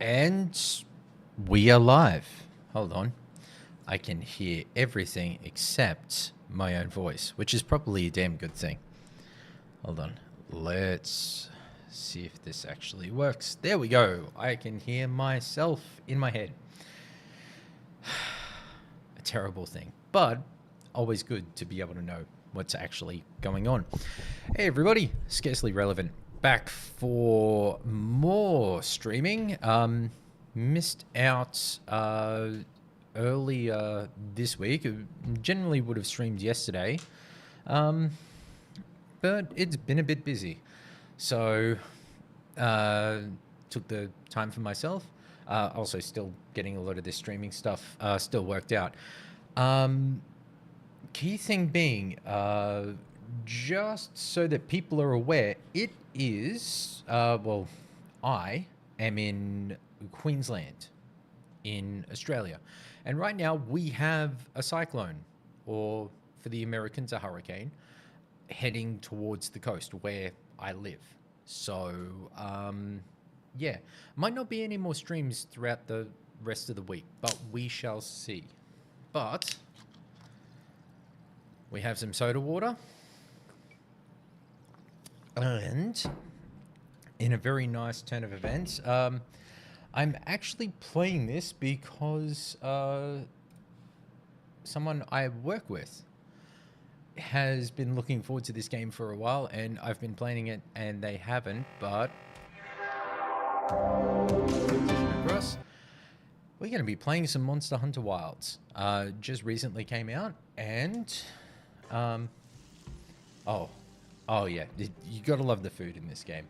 And we are live. Hold on. I can hear everything except my own voice, which is probably a damn good thing. Hold on. Let's see if this actually works. There we go. I can hear myself in my head. A terrible thing, but always good to be able to know what's actually going on. Hey, everybody. Scarcely Relevant. Back for more streaming. Missed out earlier this week. Generally would have streamed yesterday, but it's been a bit busy. So took the time for myself. Also still getting a lot of this streaming stuff still worked out. Key thing being, just so that people are aware, it is, I am in Queensland in Australia. And right now we have a cyclone, or for the Americans, a hurricane, heading towards the coast where I live. So, yeah, might not be any more streams throughout the rest of the week, but we shall see. But we have some soda water. And in a very nice turn of events, I'm actually playing this because someone I work with has been looking forward to this game for a while, and I've been playing it and they haven't, but across, we're going to be playing some Monster Hunter Wilds. Just recently came out, and oh yeah, you gotta love the food in this game.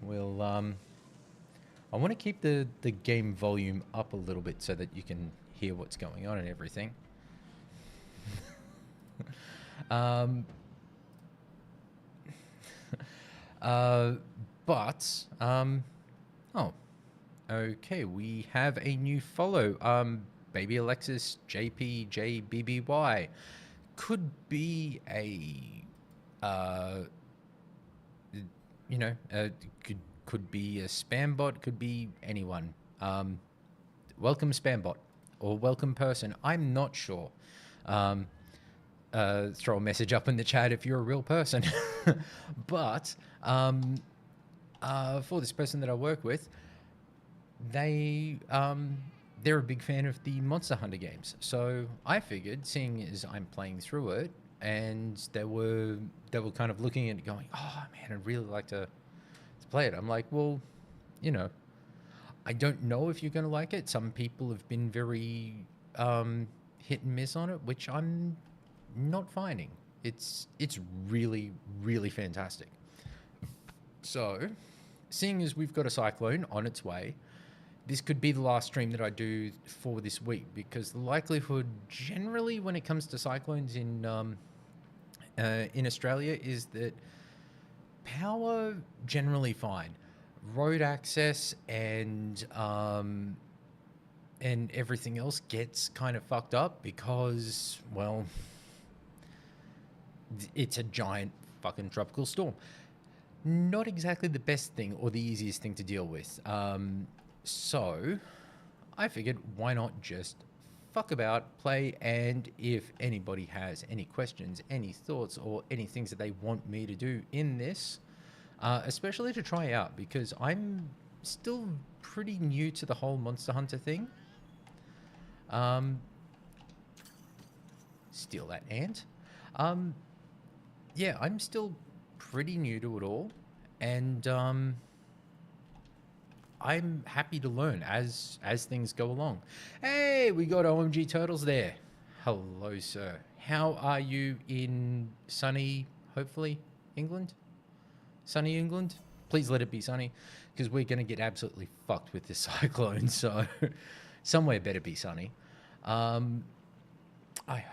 We'll I want to keep the game volume up a little bit so that you can hear what's going on and everything. Okay, we have a new follow. Baby Alexis JPJBBY could be a, could be a spam bot, could be anyone. Welcome spam bot or welcome person. I'm not sure. Throw a message up in the chat if you're a real person. But for this person that I work with, they're a big fan of the Monster Hunter games. So I figured, seeing as I'm playing through it, and they were kind of looking at it going, oh man, I'd really like to play it. I'm like, well, I don't know if you're going to like it. Some people have been very hit and miss on it, which I'm not finding. It's really, really fantastic. So, seeing as we've got a cyclone on its way, this could be the last stream that I do for this week, because the likelihood generally when it comes to cyclones in Australia is that power generally fine, road access and everything else gets kind of fucked up because, well, it's a giant fucking tropical storm. Not exactly the best thing or the easiest thing to deal with. So I figured, why not just fuck about, play, and if anybody has any questions, any thoughts, or any things that they want me to do in this, especially to try out, because I'm still pretty new to the whole Monster Hunter thing. Steal that ant. Yeah, I'm still pretty new to it all, and I'm happy to learn as things go along. Hey, we got OMG Turtles there. Hello, sir. How are you in sunny, hopefully, England? Sunny England? Please let it be sunny, because we're going to get absolutely fucked with this cyclone, so somewhere better be sunny. I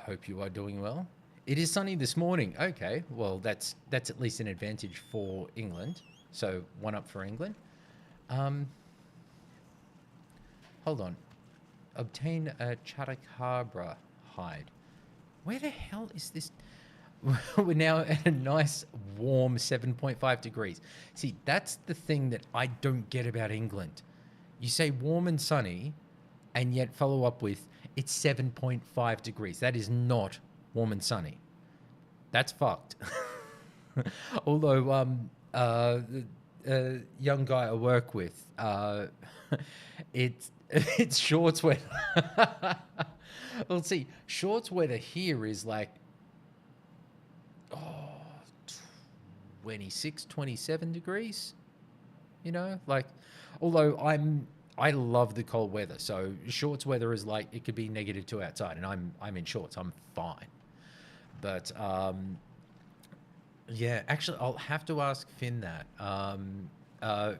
hope you are doing well. It is sunny this morning. Okay, well, that's at least an advantage for England. So, one up for England. Hold on. Obtain a Chupacabra hide. Where the hell is this? we're now at a nice warm 7.5 degrees. See, that's the thing that I don't get about England. You say warm and sunny, and yet follow up with it's 7.5 degrees. That is not warm and sunny. That's fucked. Although, young guy I work with, it's shorts weather. Well, see, shorts weather here is like, oh, 26, 27 degrees. You know, like, although I love the cold weather, so shorts weather is like it could be -2 outside, and I'm in shorts. I'm fine. But yeah, actually, I'll have to ask Finn that.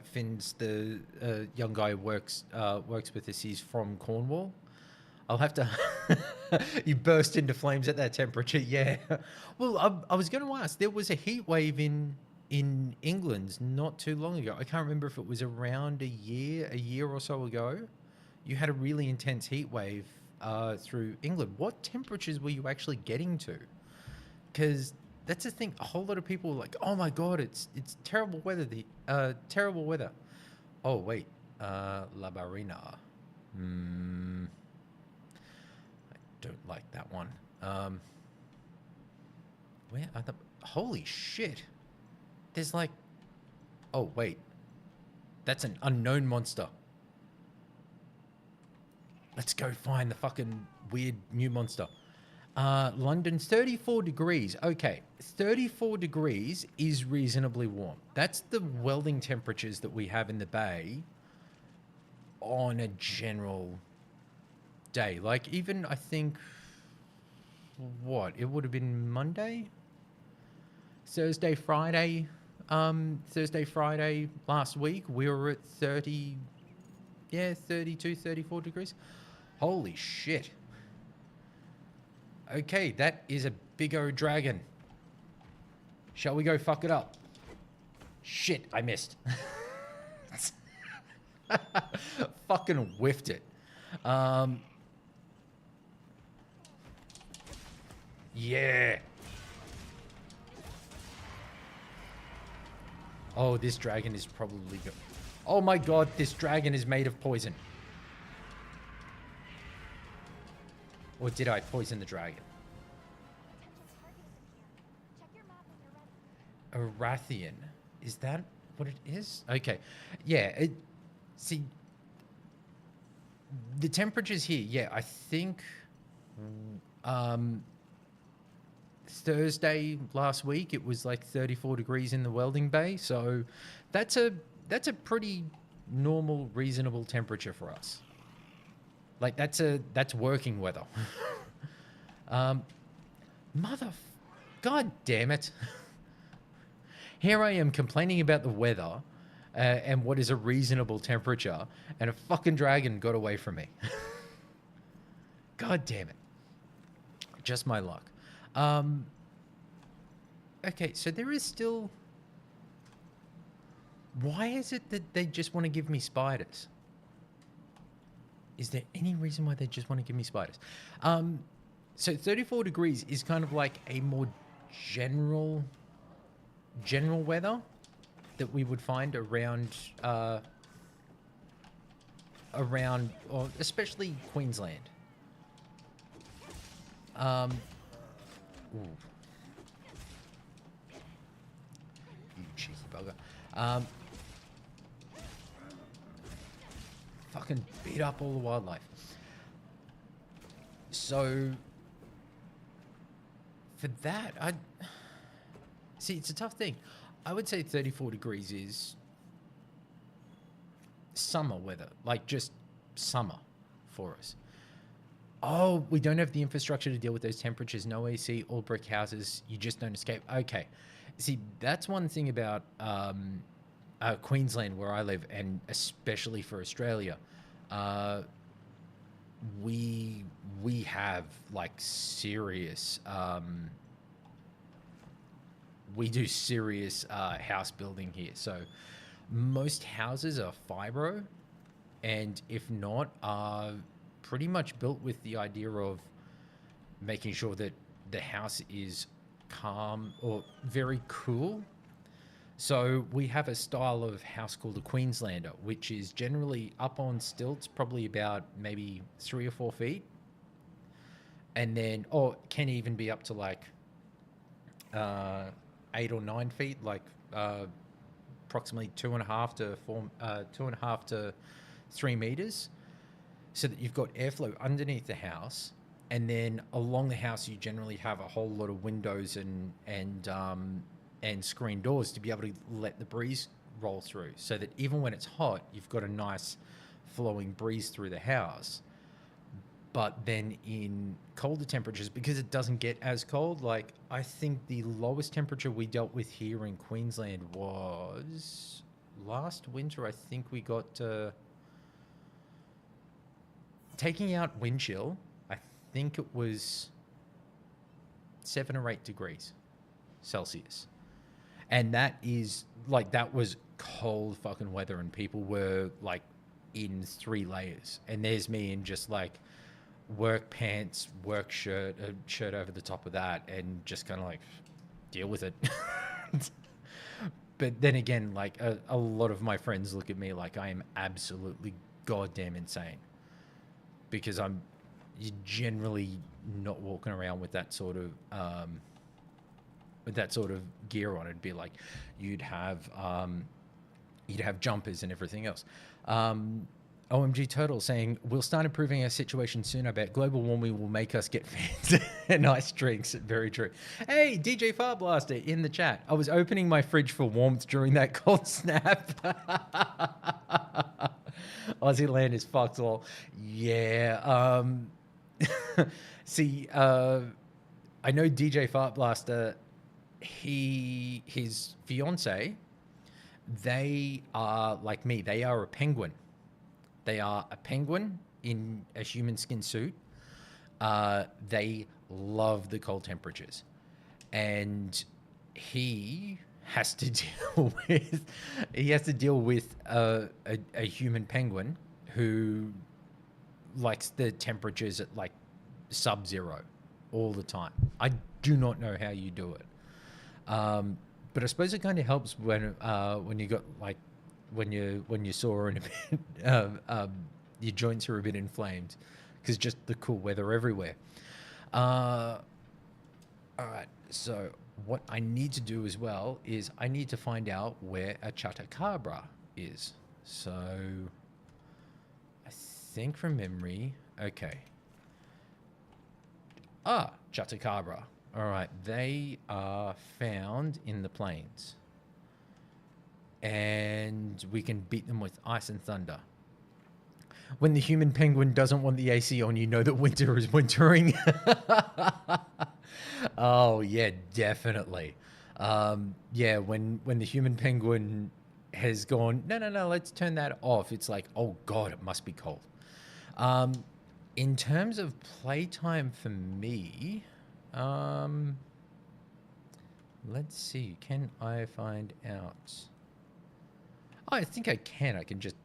Finn's the young guy who works with us. He's from Cornwall. I'll have to. You burst into flames at that temperature, yeah. Well, I was going to ask. There was a heat wave in England not too long ago. I can't remember if it was around a year or so ago. You had a really intense heat wave through England. What temperatures were you actually getting to? Because that's the thing. A whole lot of people were like, "Oh my god, it's terrible weather. Terrible weather." Oh wait, La Barina. I don't like that one. Where are the? Holy shit! There's like, oh wait, that's an unknown monster. Let's go find the fucking weird new monster. London's 34 degrees. Okay, 34 degrees is reasonably warm. That's the welding temperatures that we have in the bay on a general day. Like even I think, what, it would have been Monday? Thursday, Friday last week, we were at 30, 32, 34 degrees. Holy shit. Okay, that is a big old dragon. Shall we go fuck it up? Shit, I missed. Fucking whiffed it. Yeah. Oh, this dragon is probably good. Oh my god, this dragon is made of poison. Or did I poison the dragon? Arathian. Is that what it is? Okay. Yeah. See, the temperatures here, yeah, I think Thursday last week it was like 34 degrees in the welding bay. So that's a pretty normal, reasonable temperature for us. Like that's working weather. God damn it. Here I am complaining about the weather and what is a reasonable temperature, and a fucking dragon got away from me. God damn it. Just my luck. Okay, so there is still... Why is it that they just want to give me spiders? Is there any reason why they just want to give me spiders? So 34 degrees is kind of like a more general weather that we would find around, or especially Queensland. Ooh. You cheeky bugger. Fucking beat up all the wildlife. So for that, see, it's a tough thing. I would say 34 degrees is summer weather, like just summer for us. Oh, we don't have the infrastructure to deal with those temperatures. No AC, all brick houses. You just don't escape. Okay. See, that's one thing about Queensland, where I live, and especially for Australia. We have like serious... we do serious house building here. So most houses are fibro, and if not, are pretty much built with the idea of making sure that the house is calm or very cool. So we have a style of house called a Queenslander, which is generally up on stilts, probably about maybe 3 or 4 feet, and then or can even be up to like 8 or 9 feet, like approximately 2.5 to 3 meters, so that you've got airflow underneath the house, and then along the house you generally have a whole lot of windows and screen doors to be able to let the breeze roll through, so that even when it's hot, you've got a nice flowing breeze through the house. But then in colder temperatures, because it doesn't get as cold, like I think the lowest temperature we dealt with here in Queensland was last winter. I think we got taking out wind chill, I think it was 7 or 8 degrees Celsius. And that is like, that was cold fucking weather, and people were like in 3 layers. And there's me in just like work pants, work shirt, a shirt over the top of that, and just kind of like deal with it. But then again, like a lot of my friends look at me like I am absolutely goddamn insane, because I'm generally not walking around with that sort of gear on. It'd be like you'd have jumpers and everything else. OMG Turtle saying, we'll start improving our situation soon. I bet global warming will make us get fans and ice drinks. Very true. Hey, DJ Far Blaster in the chat. I was opening my fridge for warmth during that cold snap. Aussie land is fucked all. Yeah. See, I know DJ Fart Blaster, his fiance, they are like me. They are a penguin. They are a penguin in a human skin suit. They love the cold temperatures, and he has to deal with a human penguin who likes the temperatures at like sub-zero all the time. I do not know how you do it, but I suppose it kind of helps when you got like when you're sore and a bit, your joints are a bit inflamed, because just the cool weather everywhere. All right, so what I need to do as well is I need to find out where a chupacabra is. So I think from memory, okay. Chupacabra. All right, they are found in the plains, and we can beat them with ice and thunder. When the human penguin doesn't want the AC on, you know that winter is wintering. Oh yeah, definitely. Yeah, when the human penguin has gone, no, let's turn that off, it's like, oh god, it must be cold. In terms of playtime for me, let's see, can I find out? Oh, I think I can. I can just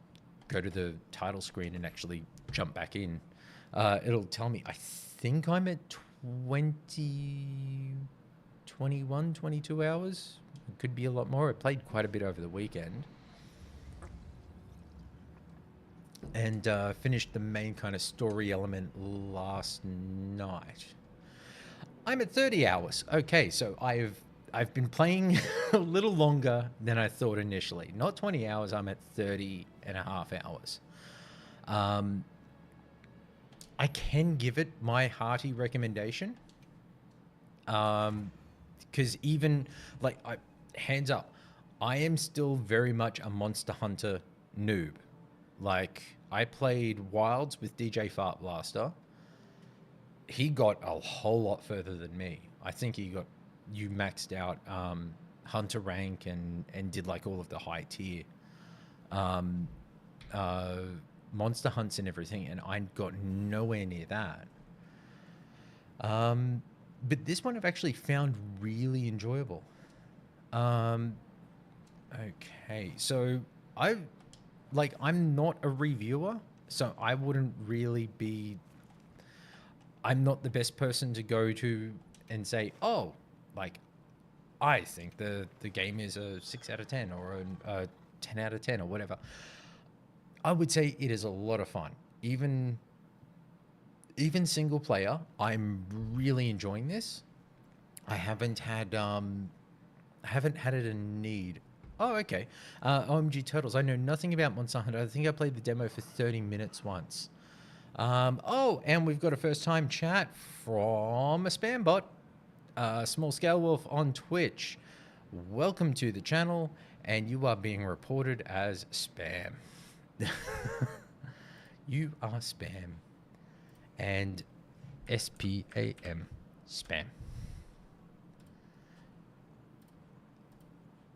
go to the title screen and actually jump back in. It'll tell me. I think I'm at 21, 22 hours. It could be a lot more. I played quite a bit over the weekend. And finished the main kind of story element last night. I'm at 30 hours. Okay, so I've been playing a little longer than I thought initially. Not 20 hours, I'm at 30 and a half hours. I can give it my hearty recommendation. Because even, like, hands up, I am still very much a Monster Hunter noob. Like, I played Wilds with DJ Fart Blaster. He got a whole lot further than me. I think you maxed out Hunter rank and did like all of the high tier monster hunts and everything, and I got nowhere near that. But this one I've actually found really enjoyable. Okay, so I'm not a reviewer, so I wouldn't really be. I'm not the best person to go to and say, oh, like, I think the game is a 6 out of 10 or a 10 out of 10 or whatever. I would say it is a lot of fun. Even single player, I'm really enjoying this. I haven't had it a need. Oh, okay. OMG Turtles. I know nothing about Monster Hunter. I think I played the demo for 30 minutes once. Oh, and we've got a first time chat from a spam bot, Small Scale Wolf on Twitch. Welcome to the channel, and you are being reported as spam. You are spam. And SPAM, spam.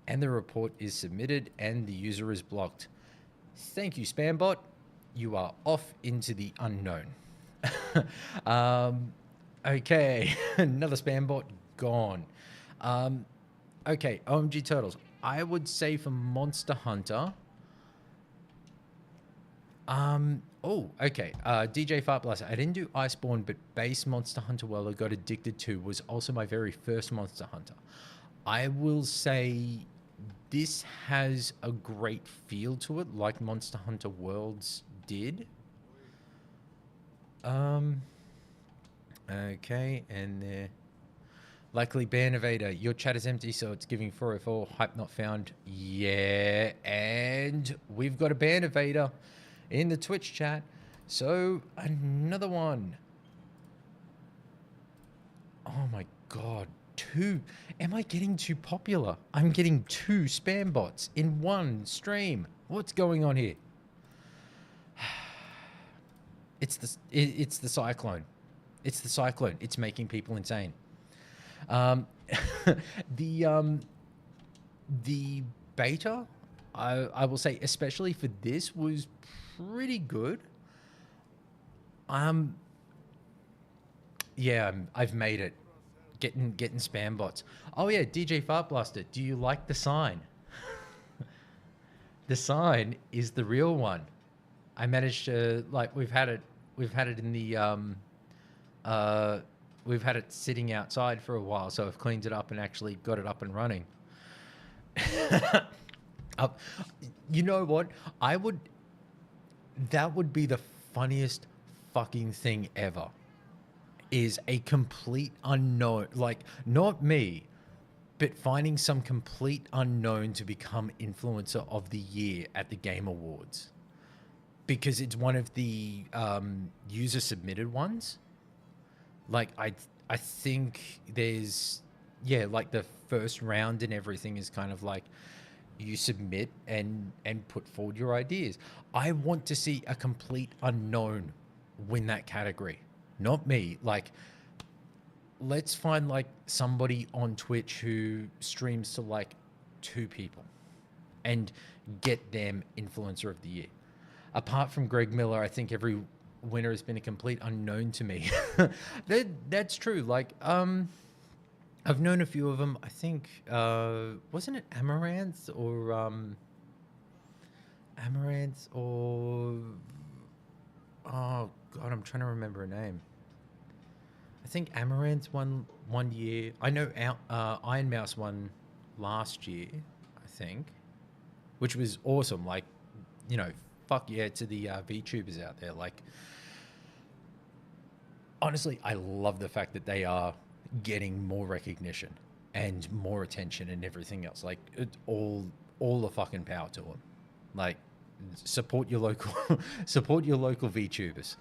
And the report is submitted and the user is blocked. Thank you, Spambot. You are off into the unknown. Okay, another Spambot gone. Okay, OMG Turtles. I would say for Monster Hunter. Oh, okay. DJ Fart Blaster. I didn't do Iceborne, but base Monster Hunter World I got addicted to was also my very first Monster Hunter. I will say this has a great feel to it, like Monster Hunter Worlds did. Okay, and there. Likely ban evader. Your chat is empty, so it's giving 404. Hype not found. Yeah, and we've got a ban evader in the Twitch chat. So another one. Oh my god. 2. Am I getting too popular? I'm getting 2 spam bots in one stream. What's going on here? It's the Cyclone. It's the Cyclone. It's making people insane. The beta, I will say, especially for this, was pretty good. Yeah, I've made it. Getting spam bots. Oh yeah, DJ Fart Blaster. Do you like the sign? The sign is the real one. I managed to, like, we've had it in the we've had it sitting outside for a while, so I've cleaned it up and actually got it up and running. You know what? That would be the funniest fucking thing ever. Is a complete unknown, like, not me, but finding some complete unknown to become influencer of the year at the Game Awards. Because it's one of the user submitted ones. Like, I think there's, yeah, like the first round and everything is kind of like you submit and put forward your ideas. I want to see a complete unknown win that category. Not me. Like, let's find like somebody on Twitch who streams to like 2 people and get them influencer of the year. Apart from Greg Miller, I think every winner has been a complete unknown to me. That's true. Like, I've known a few of them. I think, wasn't it Amaranth or oh God, I'm trying to remember a name. I think Amaranth won one year. I know Iron Mouse won last year, I think, which was awesome. Like, you know, fuck yeah to the VTubers out there. Like, honestly, I love the fact that they are getting more recognition and more attention and everything else. Like, all the fucking power to them. Like, support your local VTubers.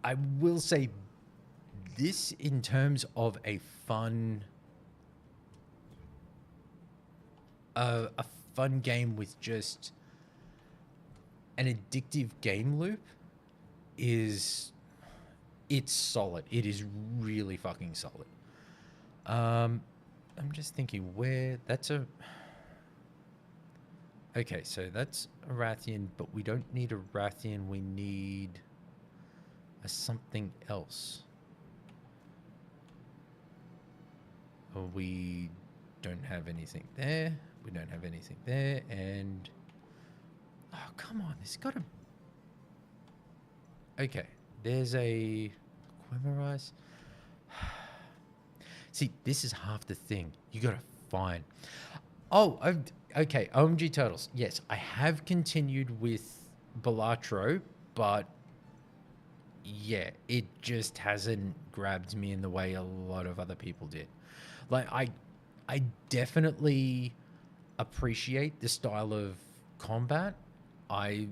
I will say this, in terms of a fun game with just an addictive game loop, it's solid. It is really fucking solid. I'm just thinking where that's a... Okay, so that's a Rathian, but we don't need a Rathian. We need a something else. We don't have anything there. We don't have anything there. And... oh, come on. There's got to... Okay. There's a... Quimerize. See, this is half the thing. You gotta find. Oh, okay. OMG Turtles. Yes, I have continued with Balatro, but yeah, it just hasn't grabbed me in the way a lot of other people did. Like I definitely appreciate the style of combat. I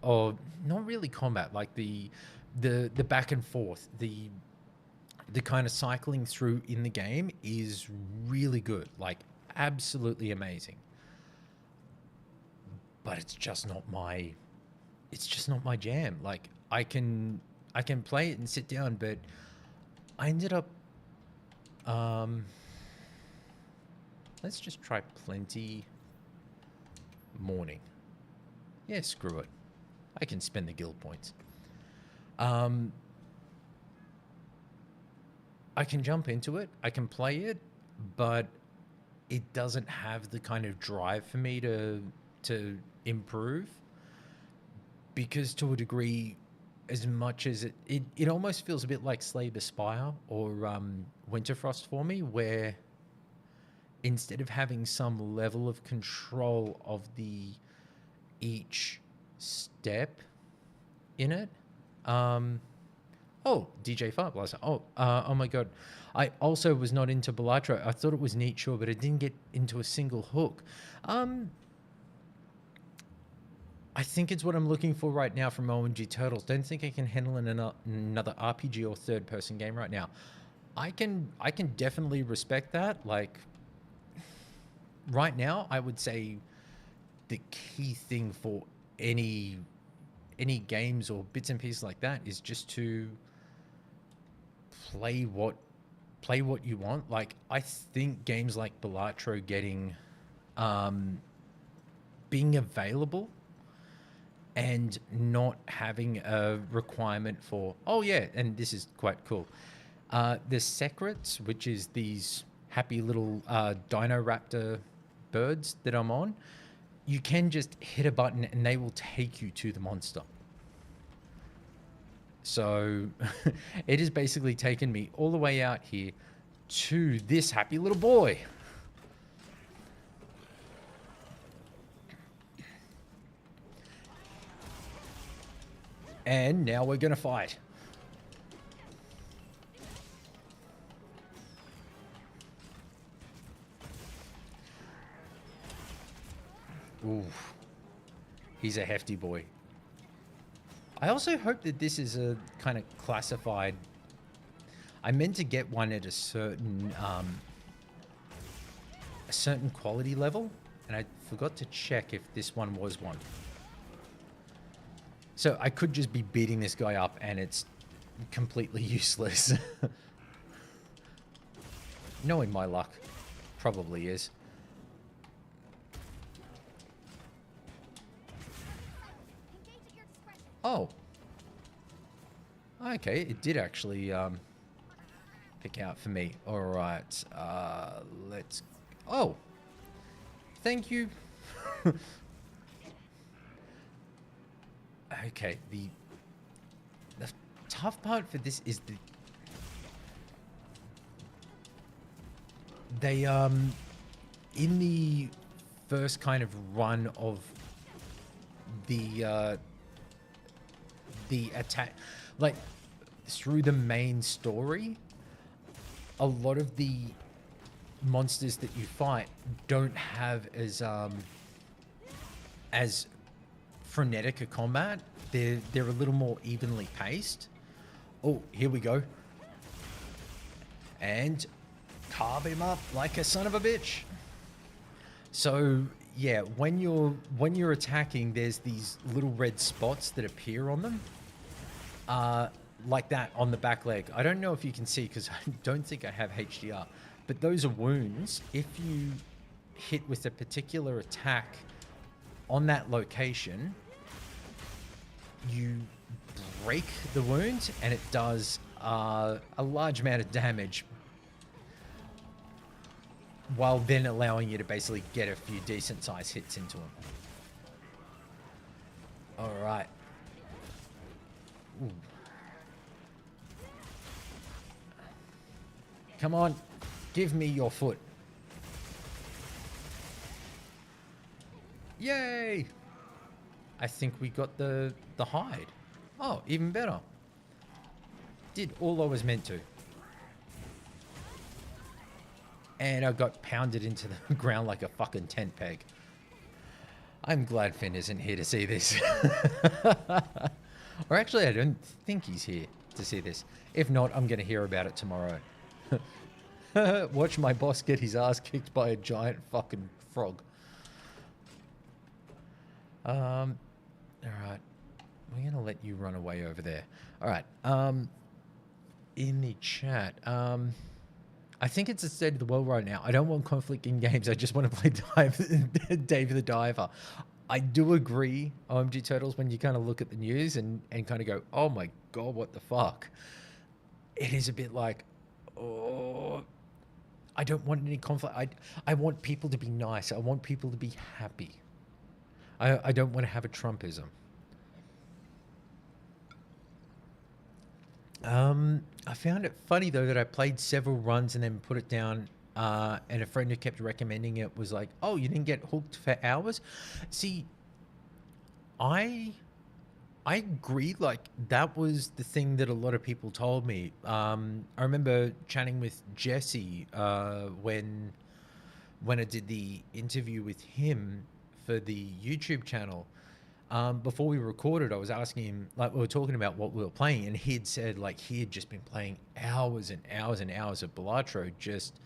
or not really combat, like the back and forth, the kind of cycling through in the game is really good, like absolutely amazing. But it's just not my jam. Like I can play it and sit down, but I ended up um let's just try plenty morning. Yeah, screw it. I can spend the guild points. Um I can jump into it, I can play it, but it doesn't have the kind of drive for me to improve, because to a degree, as much as it almost feels a bit like Slay the Spire or Winterfrost for me, where instead of having some level of control of the each step in it, um, oh, DJ Fireblaster. Oh my god. I also was not into Balatro. I thought it was neat, sure, but it didn't get into a single hook. Um, I think it's what I'm looking for right now from OMG Turtles. Don't think I can handle another RPG or third person game right now. I can definitely respect that. Like right now, I would say the key thing for any any games or bits and pieces like that is just to play what play what you want. Like I think games like Balatro getting um, being available and not having a requirement for, oh yeah, and this is quite cool. The secrets, which is these happy little dino raptor birds that I'm on, you can just hit a button and they will take you to the monster. So it has basically taken me all the way out here to this happy little boy. And now we're gonna fight. Ooh, he's a hefty boy. I also hope that this is a kind of classified. I meant to get one at a certain quality level, and I forgot to check if this one was one. So I could just be beating this guy up, and it's completely useless. Knowing my luck, probably is. Oh. Okay, it did actually pick out for me. All right, let's... Oh. Thank you. Okay, the tough part for this is they in the first kind of run of the attack, like through the main story, a lot of the monsters that you fight don't have as frenetic a combat. They're a little more evenly paced. Oh, here we go. And carve him up like a son of a bitch. So yeah, when you're attacking, there's these little red spots that appear on them, like that on the back leg. I don't know if you can see because I don't think I have HDR, but those are wounds. If you hit with a particular attack on that location, you break the wound and it does a large amount of damage, while then allowing you to basically get a few decent sized hits into him. All right. Ooh. Come on, give me your foot. Yay! I think we got the hide. Oh, even better. Did all I was meant to. And I got pounded into the ground like a fucking tent peg. I'm glad Finn isn't here to see this. Or actually, I don't think he's here to see this. If not, I'm going to hear about it tomorrow. Watch my boss get his ass kicked by a giant fucking frog. All right. We're going to let you run away over there. All right. In the chat, I think it's the state of the world right now. I don't want conflict in games. I just want to play Dave the Diver. I do agree, OMG Turtles, when you kind of look at the news and kind of go, oh my God, what the fuck? It is a bit like, oh, I don't want any conflict. I want people to be nice. I want people to be happy. I don't want to have a Trumpism. I found it funny, though, that I played several runs and then put it down, and a friend who kept recommending it was like, oh, you didn't get hooked for hours? See, I agree. Like, that was the thing that a lot of people told me. I remember chatting with Jesse when I did the interview with him for the YouTube channel. Before we recorded, I was asking him, like, we were talking about what we were playing, and he had said, like, he had just been playing hours and hours and hours of Balatro, just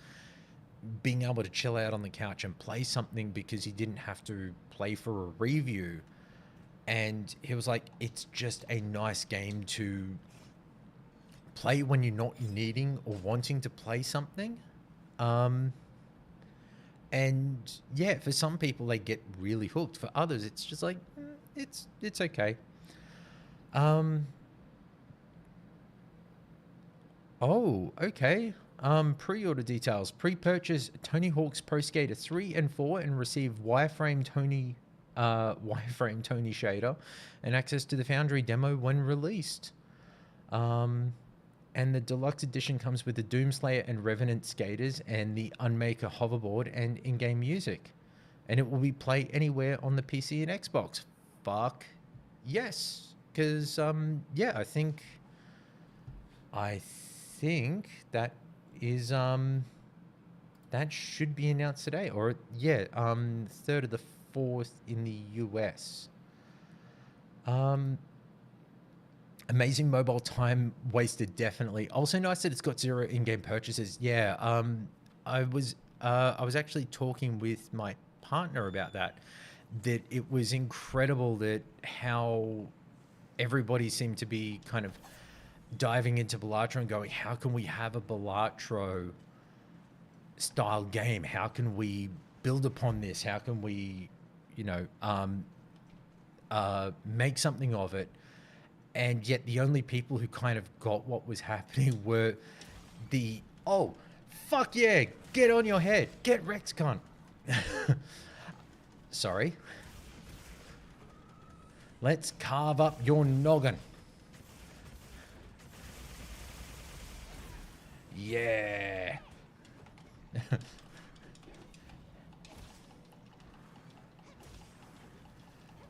being able to chill out on the couch and play something because he didn't have to play for a review. And he was like, it's just a nice game to play when you're not needing or wanting to play something. And yeah, for some people, they get really hooked. For others, it's just like, it's okay. Oh, okay. Pre-order details. Pre-purchase Tony Hawk's Pro Skater 3 and 4 and receive wireframe Tony shader and access to the Foundry demo when released. And the deluxe edition comes with the Doomslayer and Revenant skaters and the Unmaker hoverboard and in-game music. And it will be play anywhere on the PC and Xbox. Fuck yes. Because, yeah, I think that is, that should be announced today. Or, yeah, 3rd of the 4th in the US. Amazing mobile time wasted, definitely. Also nice that it's got 0 in-game purchases. Yeah, I was actually talking with my partner about that it was incredible that how everybody seemed to be kind of diving into Balatro and going, how can we have a Balatro style game? How can we build upon this? How can we, make something of it? And yet the only people who kind of got what was happening were the, oh, fuck yeah, get on your head, get wrecked, cunt. Sorry. Let's carve up your noggin. Yeah.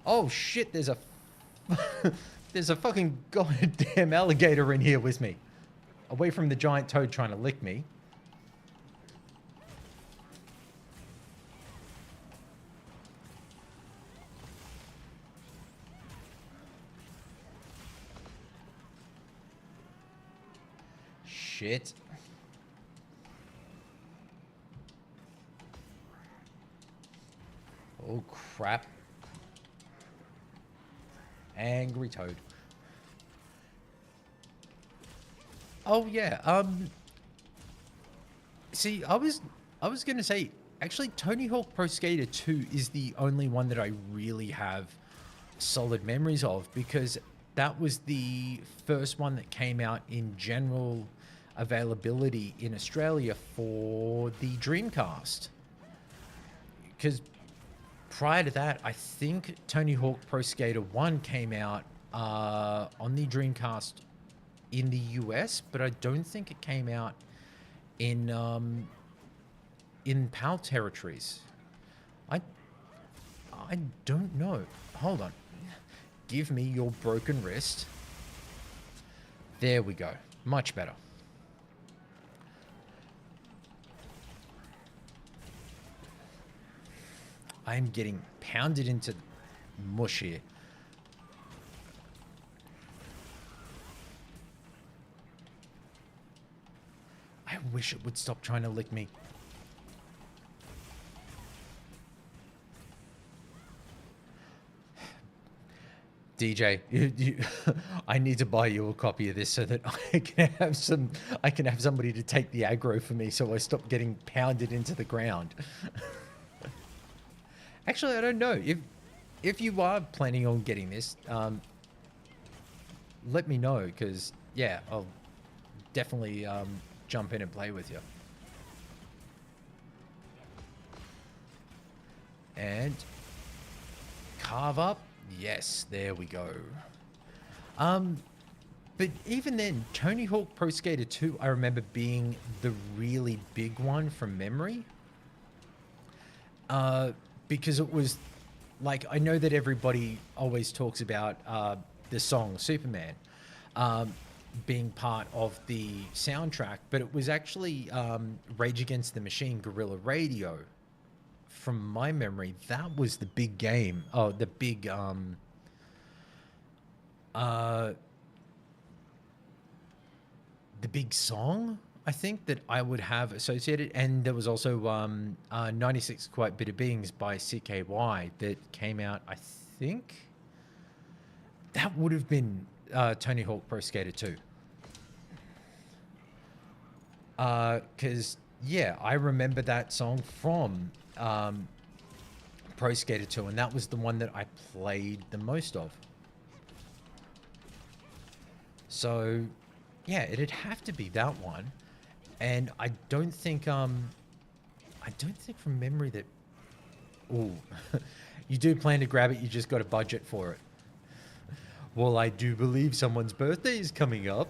Oh shit, there's a there's a fucking goddamn alligator in here with me. Away from the giant toad trying to lick me. Shit. Oh crap. Angry toad. Oh yeah. See, I was gonna say, actually, Tony Hawk Pro Skater 2 is the only one that I really have solid memories of, because that was the first one that came out in general availability in Australia for the Dreamcast. Because prior to that, I think Tony Hawk Pro Skater 1 came out on the Dreamcast in the US, but I don't think it came out in PAL territories. I I don't know. Hold on. Give me your broken wrist. There we go. Much better. I'm getting pounded into mush here. I wish it would stop trying to lick me. DJ, I need to buy you a copy of this so that I can have somebody to take the aggro for me so I stop getting pounded into the ground. Actually, I don't know. If you are planning on getting this, let me know, because, yeah, I'll definitely jump in and play with you. And carve up. Yes, there we go. But even then, Tony Hawk Pro Skater 2, I remember being the really big one from memory. Because it was, like, I know that everybody always talks about the song Superman being part of the soundtrack, but it was actually Rage Against the Machine Guerrilla Radio. From my memory, that was the big game. Oh, the big song, I think, that I would have associated. And there was also 96 Quite Bitter Beings by CKY that came out, I think. That would have been Tony Hawk Pro Skater 2. Because, yeah, I remember that song from Pro Skater 2, and that was the one that I played the most of. So, yeah, it'd have to be that one. And I don't think from memory that... Ooh, you do plan to grab it, you just got a budget for it. Well, I do believe someone's birthday is coming up.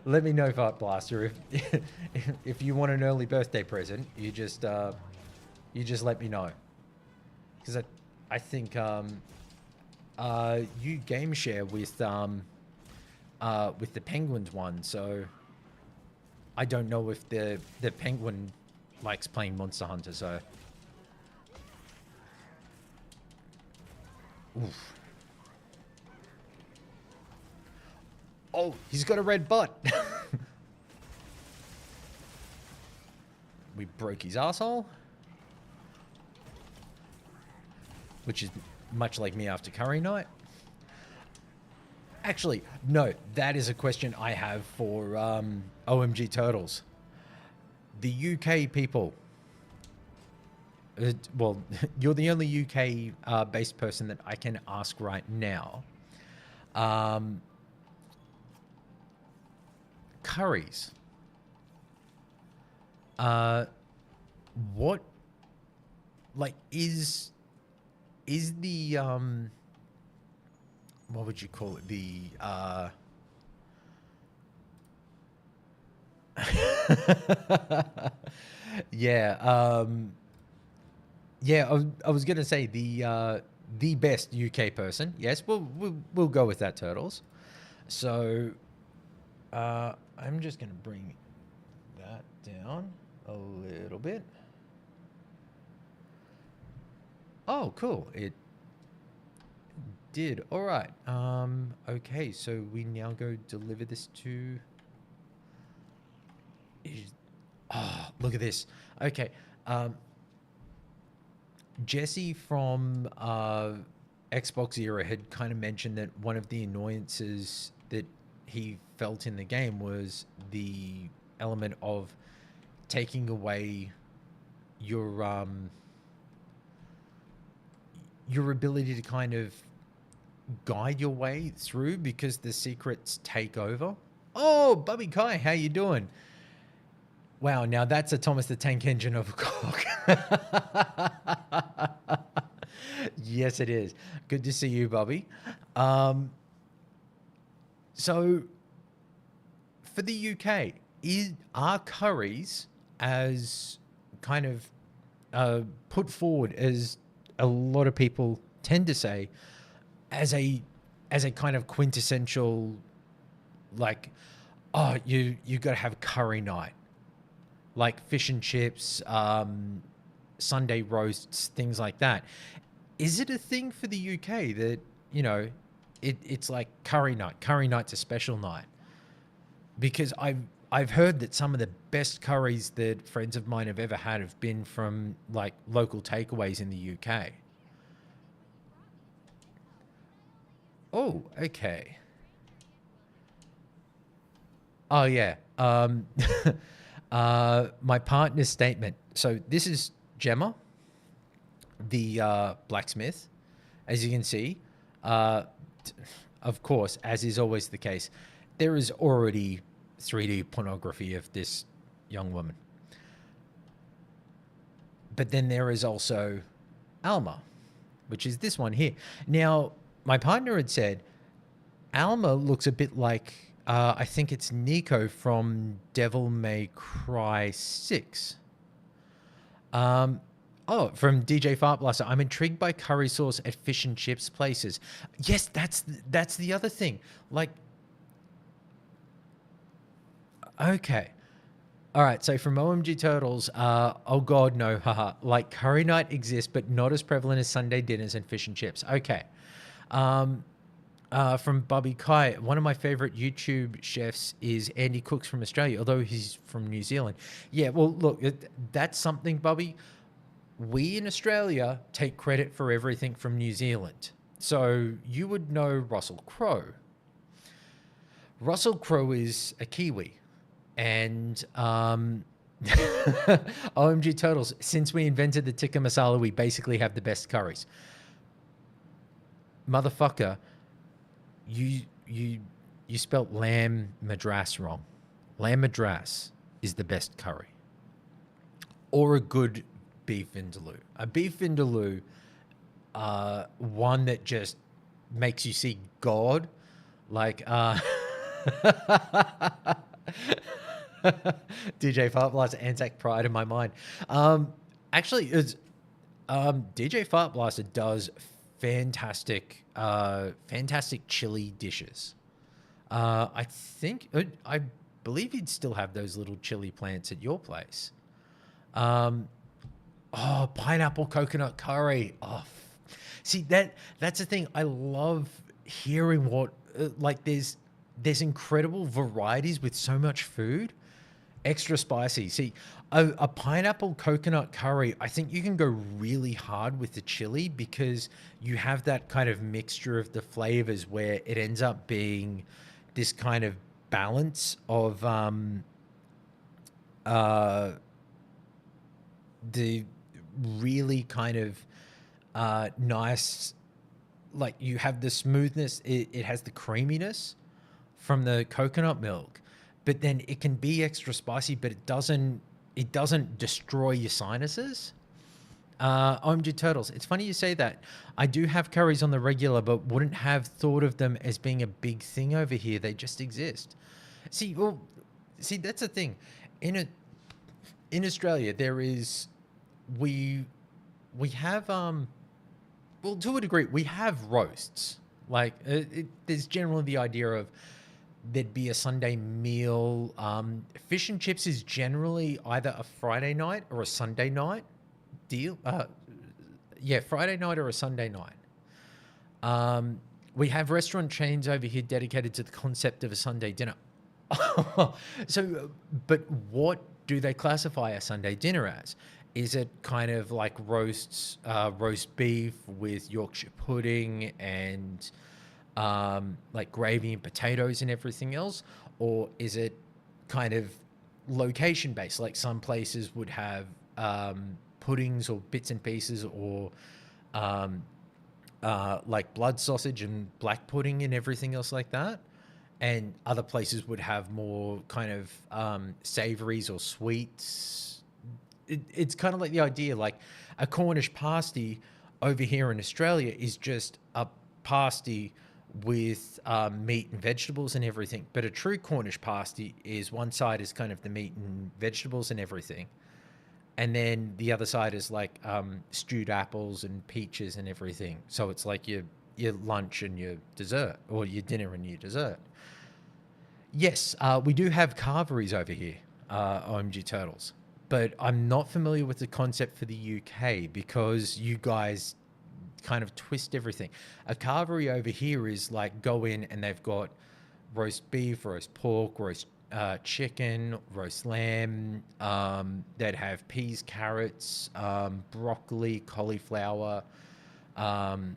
Let me know, Fart Blaster, if you want an early birthday present. You just let me know, because I think you game share with the Penguins one, so I don't know if the Penguin likes playing Monster Hunter. So, oof. Oh, he's got a red butt. We broke his asshole. Which is much like me after curry night. Actually, no, that is a question I have for OMG Turtles. The UK people. Well, you're the only UK based person that I can ask right now. Curries. What, like, is the what would you call it? The yeah, yeah, I was gonna say the best UK person. Yes, we'll go with that, Turtles. So I'm just gonna bring that down a little bit. Oh, cool. It did. All right. Okay, so we now go deliver this to... Oh, look at this. Okay. Jesse from Xbox Era had kind of mentioned that one of the annoyances that he felt in the game was the element of taking away your ability to kind of guide your way through, because the secrets take over. Oh, Bubby Kai, how you doing? Wow, now that's a Thomas the Tank Engine of a cock. Yes, it is. Good to see you, Bubby. So, for the UK, are curries as kind of put forward as a lot of people tend to say as a kind of quintessential, like, oh, you got to have curry night, like fish and chips, Sunday roasts, things like that. Is it a thing for the UK that, you know, it's like curry night? Curry night's a special night. Because I've heard that some of the best curries that friends of mine have ever had have been from like local takeaways in the UK. Oh, okay. Oh yeah. My partner's statement. So this is Gemma, the blacksmith. As you can see, uh, of course, as is always the case, there is already 3D pornography of this young woman. But then there is also Alma, which is this one here. Now, my partner had said Alma looks a bit like, I think it's Nico from Devil May Cry 6. Oh, from DJ Fart Blaster. I'm intrigued by curry sauce at fish and chips places. Yes, that's the other thing. Like, okay. All right, so from OMG Turtles, oh God, no, haha. Like curry night exists, but not as prevalent as Sunday dinners and fish and chips. Okay. From Bubby Kai, one of my favorite YouTube chefs is Andy Cooks from Australia, although he's from New Zealand. Yeah, well, look, that's something, Bubby. We in Australia take credit for everything from New Zealand. So you would know Russell Crowe. Russell Crowe is a Kiwi. And OMG Turtles, since we invented the tikka masala, we basically have the best curries. Motherfucker, you spelt lamb madras wrong. Lamb madras is the best curry. Or a good beef vindaloo. A beef vindaloo, one that just makes you see God, like DJ Fart Blaster, Anzac Pride in my mind. Actually, it's DJ Fart Blaster does fantastic chili dishes. I think I believe you'd still have those little chili plants at your place. Oh, pineapple coconut curry. Oh, see that's the thing. I love hearing what like there's incredible varieties with so much food. Extra spicy. See, a pineapple coconut curry, I think you can go really hard with the chili because you have that kind of mixture of the flavors where it ends up being this kind of balance of the really kind of nice, like you have the smoothness, it has the creaminess from the coconut milk, but then it can be extra spicy, but it doesn't destroy your sinuses. OMG Turtles, it's funny you say that. I do have curries on the regular, but wouldn't have thought of them as being a big thing over here. They just exist. See, that's the thing. In Australia, there is we have well, to a degree, we have roasts. Like there's generally the idea of there'd be a Sunday meal. Fish and chips is generally either a Friday night or a Sunday night deal. Yeah, Friday night or a Sunday night. We have restaurant chains over here dedicated to the concept of a Sunday dinner. So, but what do they classify a Sunday dinner as? Is it kind of like roast beef with Yorkshire pudding and like gravy and potatoes and everything else? Or is it kind of location based? Like some places would have puddings or bits and pieces or like blood sausage and black pudding and everything else like that. And other places would have more kind of savories or sweets. It's kind of like the idea, like a Cornish pasty over here in Australia is just a pasty with meat and vegetables and everything. But a true Cornish pasty is one side is kind of the meat and vegetables and everything, and then the other side is like stewed apples and peaches and everything. So it's like your lunch and your dessert, or your dinner and your dessert. Yes, we do have carveries over here, OMG Turtles, but I'm not familiar with the concept for the UK because you guys kind of twist everything. A carvery over here is like go in and they've got roast beef, roast pork, roast chicken, roast lamb. They'd have peas, carrots, broccoli, cauliflower, corn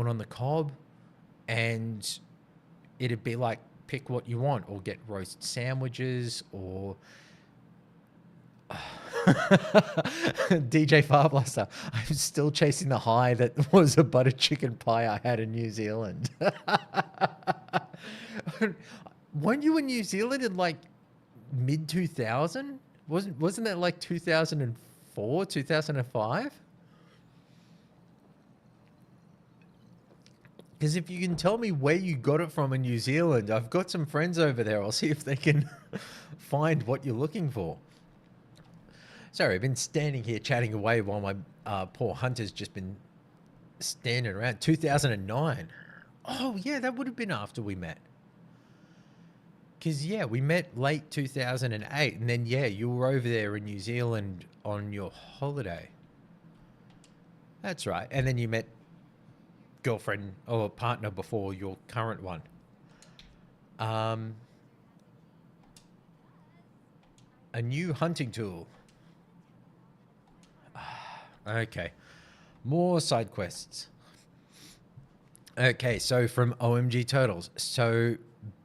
on the cob, and it'd be like pick what you want, or get roast sandwiches, or DJ Farblaster, I'm still chasing the high that was a butter chicken pie I had in New Zealand. Weren't you in New Zealand in like mid 2000? Wasn't that like 2004, 2005? Because if you can tell me where you got it from in New Zealand, I've got some friends over there. I'll see if they can find what you're looking for. Sorry, I've been standing here chatting away while my poor Hunter's just been standing around. 2009. Oh, yeah, that would have been after we met. Because, yeah, we met late 2008. And then, yeah, you were over there in New Zealand on your holiday. That's right. And then you met girlfriend or partner before your current one. A new hunting tool. Okay. More side quests. Okay, so from OMG Turtles. So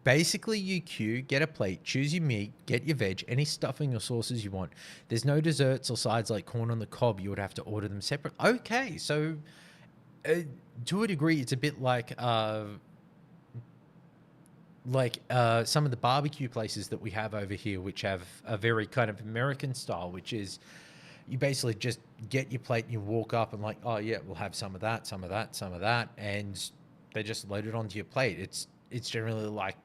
basically you queue, get a plate, choose your meat, get your veg, any stuffing or sauces you want. There's no desserts or sides like corn on the cob. You would have to order them separate. Okay, so to a degree, it's a bit like some of the barbecue places that we have over here, which have a very kind of American style, which is you basically just get your plate and you walk up and like, oh yeah, we'll have some of that, some of that, some of that, and they just load it onto your plate. It's generally like,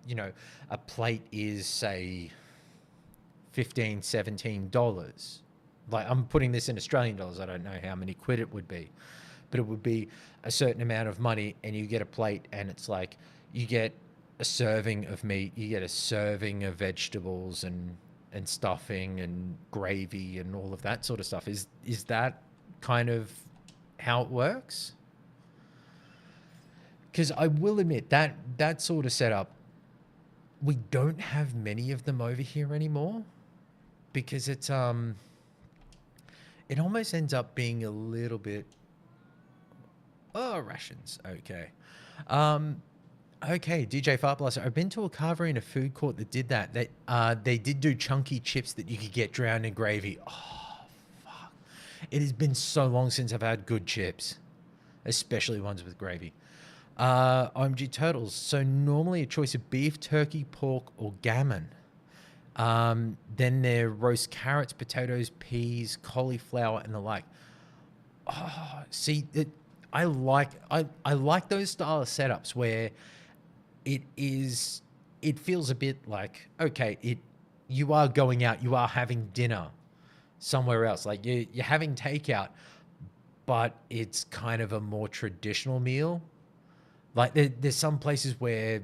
you know, a plate is say $15-17. Like, I'm putting this in Australian dollars. I don't know how many quid it would be, but it would be a certain amount of money, and you get a plate, and it's like you get a serving of meat, you get a serving of vegetables and stuffing and gravy and all of that sort of stuff. Is that kind of how it works? Because I will admit that sort of setup, we don't have many of them over here anymore, because it's it almost ends up being a little bit, oh, rations. Okay. Okay, DJ Fartblaster. I've been to a carvery in a food court that did that. They did do chunky chips that you could get drowned in gravy. Oh, fuck. It has been so long since I've had good chips, especially ones with gravy. OMG Turtles. So normally a choice of beef, turkey, pork, or gammon. Then there roast carrots, potatoes, peas, cauliflower, and the like. Oh, see, I like those style of setups where it feels a bit like, okay, you are going out, you are having dinner somewhere else. Like you're having takeout, but it's kind of a more traditional meal. Like there's some places where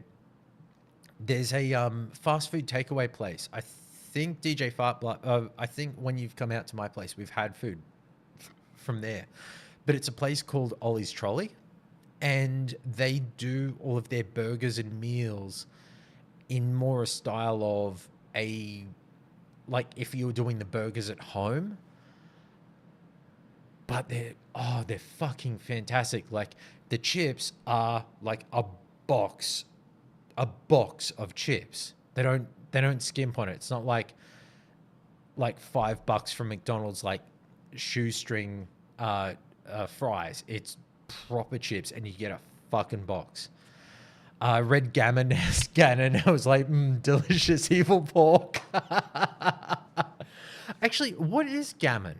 there's a fast food takeaway place. I think DJ Fartblood, I think when you've come out to my place, we've had food from there. But it's a place called Ollie's Trolley, and they do all of their burgers and meals in more a style of like if you were doing the burgers at home. But they're fucking fantastic. Like the chips are like a box of chips. They don't skimp on it. It's not like $5 from McDonald's, like shoestring fries. It's proper chips, and you get a fucking box. Red gammon, Gannon. I was like, delicious evil pork. Actually, what is gammon?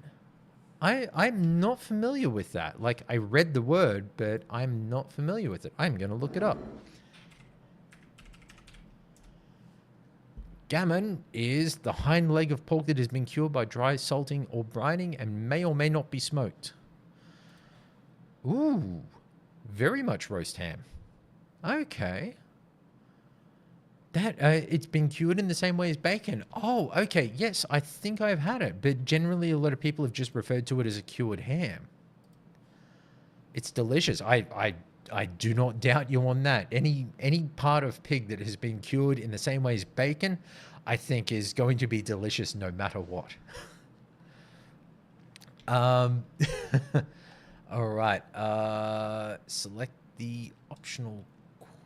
I'm not familiar with that. Like, I read the word, but I'm not familiar with it. I'm going to look it up. Gammon is the hind leg of pork that has been cured by dry salting or brining and may or may not be smoked. Ooh, very much roast ham. Okay. That it's been cured in the same way as bacon. Oh, okay. Yes, I think I've had it, but generally a lot of people have just referred to it as a cured ham. It's delicious. I do not doubt you on that. Any part of pig that has been cured in the same way as bacon, I think is going to be delicious no matter what. All right. Select the optional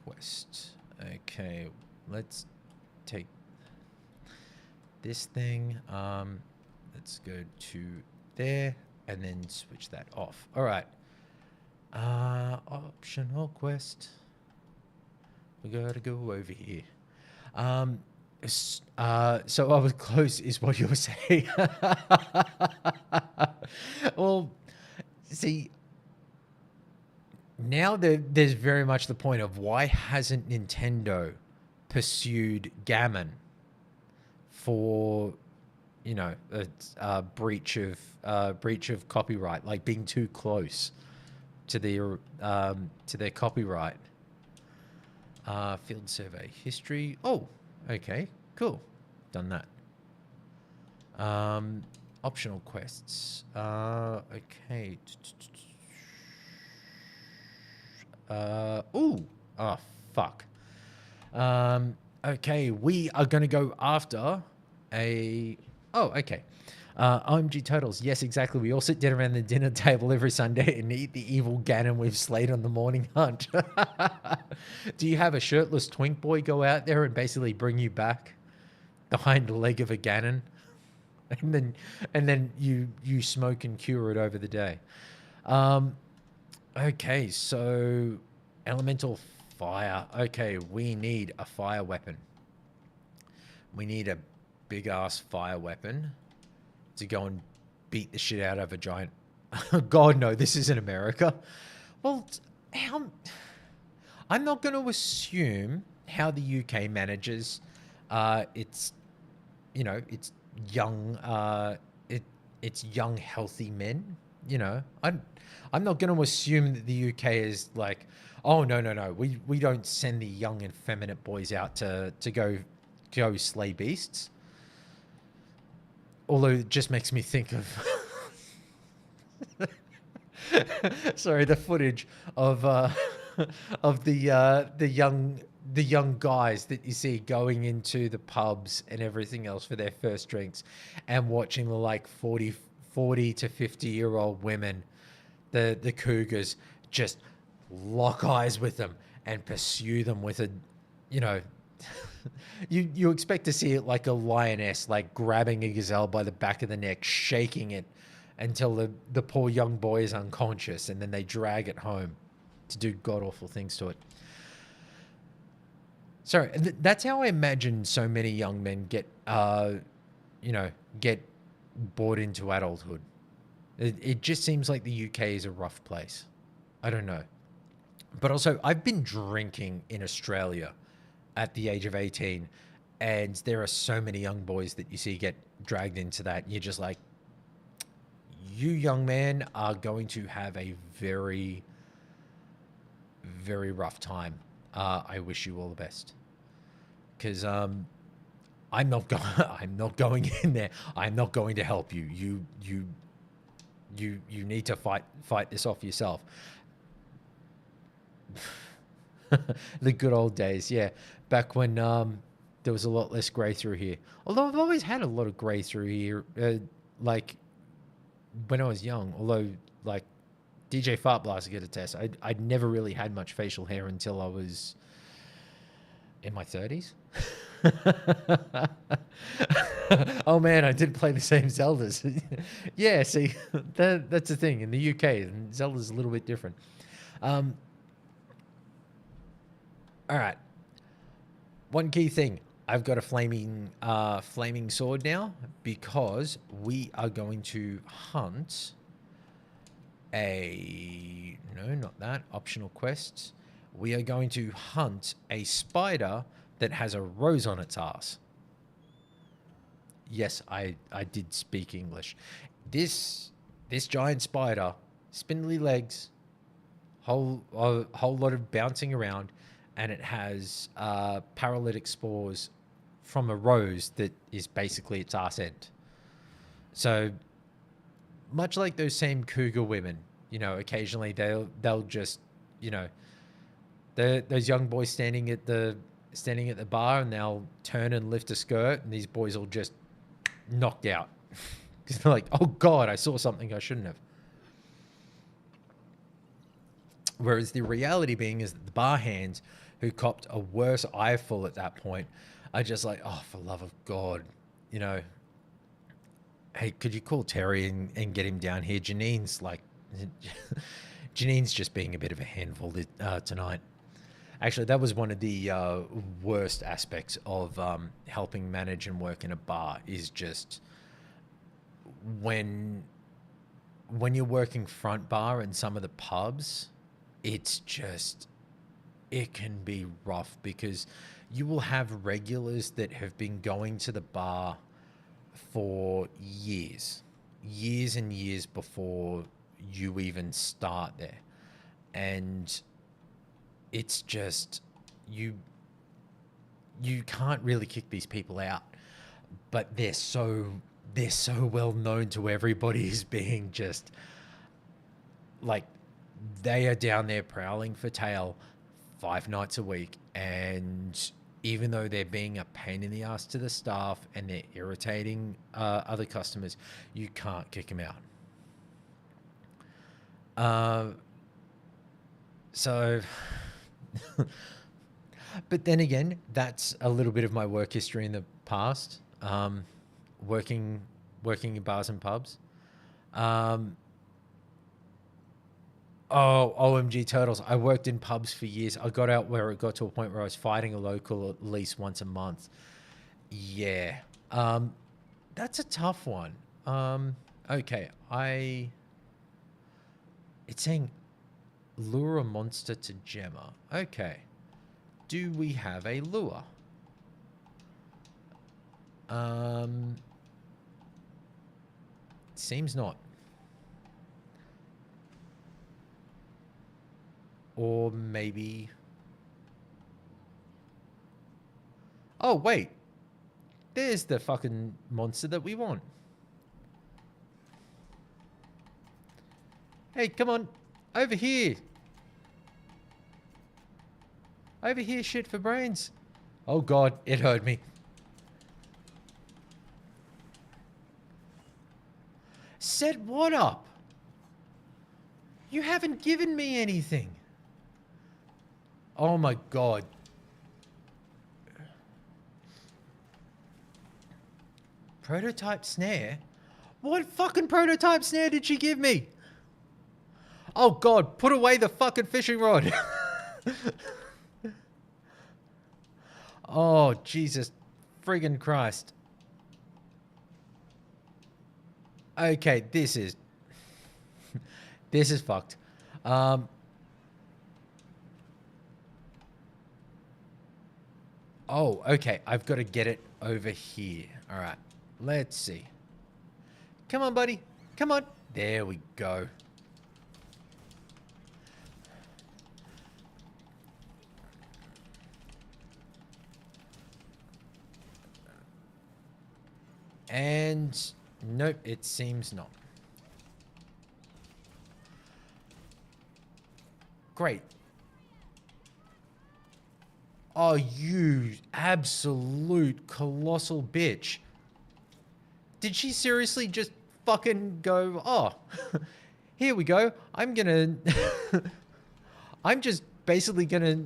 quest. Okay, let's take this thing. Let's go to there and then switch that off. All right. Optional quest. We gotta go over here. So I was close, is what you were saying. Well, see, now there's very much the point of why hasn't Nintendo pursued Gammon for, you know, a breach of copyright, like being too close to their copyright. Field survey history. Oh, okay, cool, done that. Optional quests. Okay. Ooh. Oh, fuck. Okay, we are going to go after a... Oh, okay. OMG totals. Yes, exactly. We all sit down around the dinner table every Sunday and eat the evil Ganon we've slayed on the morning hunt. Do you have a shirtless twink boy go out there and basically bring you back the hind leg of a Ganon? And then you smoke and cure it over the day. Okay, so elemental fire. Okay, we need a fire weapon. We need a big ass fire weapon to go and beat the shit out of a giant. God, no, this isn't America. Well, I'm not going to assume how the UK manages its, you know, its young, it's young, healthy men. You know, I'm not going to assume that the UK is like, oh no, we don't send the young effeminate boys out to go slay beasts. Although it just makes me think of sorry, the footage of the young guys that you see going into the pubs and everything else for their first drinks and watching the like 40 to 50-year-old women, the cougars, just lock eyes with them and pursue them with a, you know, you expect to see it like a lioness, like grabbing a gazelle by the back of the neck, shaking it until the poor young boy is unconscious, and then they drag it home to do god-awful things to it. Sorry, that's how I imagine so many young men get, get brought into adulthood. It just seems like the UK is a rough place. I don't know. But also, I've been drinking in Australia at the age of 18, and there are so many young boys that you see get dragged into that. And you're just like, you young men are going to have a very, very rough time. I wish you all the best. Because I'm not going in there. I'm not going to help you. You need to fight this off yourself. The good old days, yeah. Back when there was a lot less grey through here. Although I've always had a lot of grey through here, like when I was young. Although, like DJ Fart Blaster get a test, I'd never really had much facial hair until I was in my 30s. Oh man, I did play the same Zeldas. Yeah, see, that's the thing in the UK. And Zelda's a little bit different. All right. One key thing. I've got a flaming sword now because we are going to hunt No, not that. Optional quests. We are going to hunt a spider that has a rose on its ass. Yes, I did speak English. This giant spider, spindly legs, whole lot of bouncing around, and it has paralytic spores from a rose that is basically its arse end. So much like those same cougar women, occasionally they'll just, those young boys standing at the bar, and they'll turn and lift a skirt, and these boys will just knocked out because they're like, oh God, I saw something I shouldn't have. Whereas the reality being is that the bar hands who copped a worse eyeful at that point are just like, oh, for love of God, hey, could you call Terry and get him down here? Janine's just being a bit of a handful tonight. Actually, that was one of the worst aspects of helping manage and work in a bar, is just when you're working front bar in some of the pubs, it can be rough because you will have regulars that have been going to the bar for years and years before you even start there. And it's just, you can't really kick these people out, but they're so well known to everybody as being just like, they are down there prowling for tail 5 nights a week. And even though they're being a pain in the ass to the staff and they're irritating other customers, you can't kick them out. So but then again, that's a little bit of my work history in the past, working in bars and pubs. Oh, OMG Turtles. I worked in pubs for years. I got out where it got to a point where I was fighting a local at least once a month. Yeah. That's a tough one. Okay. It's saying lure a monster to Gemma. Okay. Do we have a lure? Seems not. Or maybe... Oh, wait. There's the fucking monster that we want. Hey, come on. Over here. Over here, shit for brains. Oh, God. It heard me. Set what up? You haven't given me anything. Oh my God. Prototype snare? What fucking prototype snare did she give me? Oh God, put away the fucking fishing rod. Oh, Jesus friggin' Christ. Okay, this is fucked. Oh, okay. I've got to get it over here. All right. Let's see. Come on, buddy. Come on. There we go. And nope, it seems not. Great. Oh, you absolute colossal bitch. Did she seriously just fucking go, oh, here we go. I'm just basically gonna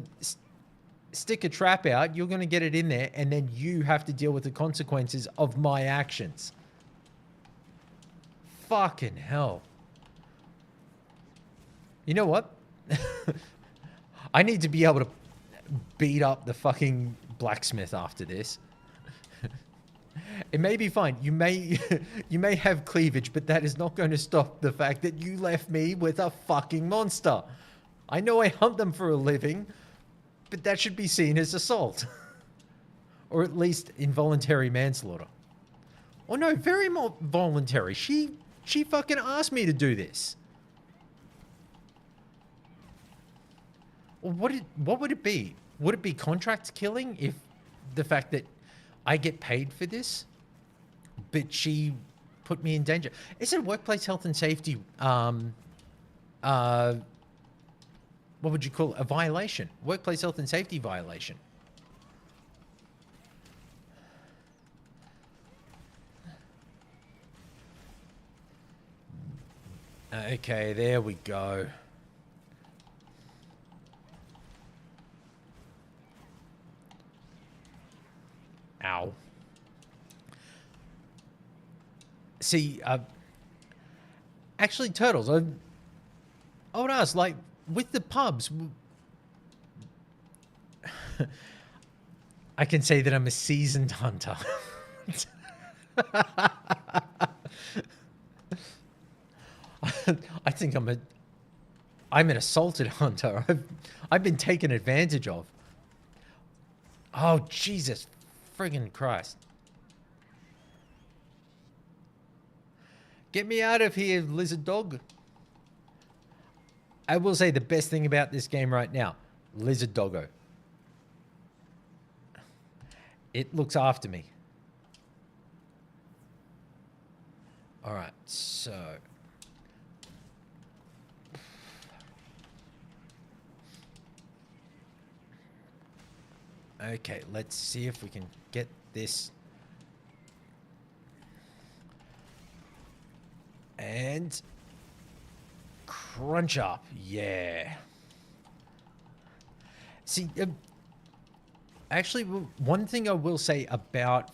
stick a trap out. You're gonna get it in there, and then you have to deal with the consequences of my actions. Fucking hell. You know what? I need to be able to beat up the fucking blacksmith after this. It may be fine. You may you may have cleavage, but that is not going to stop the fact that you left me with a fucking monster. I know I hunt them for a living, but that should be seen as assault. Or at least involuntary manslaughter. Oh no, very voluntary. She fucking asked me to do this. Well, what would it be? Would it be contract killing if the fact that I get paid for this, but she put me in danger? Is it workplace health and safety? What would you call it? A violation? Workplace health and safety violation. Okay, there we go. Ow. See, actually, Turtles, I would ask, like, with the pubs, I can say that I'm a seasoned hunter. I think I'm an assaulted hunter. I've been taken advantage of. Oh, Jesus friggin' Christ. Get me out of here, lizard dog. I will say the best thing about this game right now, lizard doggo. It looks after me. All right, so... Okay, let's see if we can get this. And crunch up, yeah. See, actually, one thing I will say about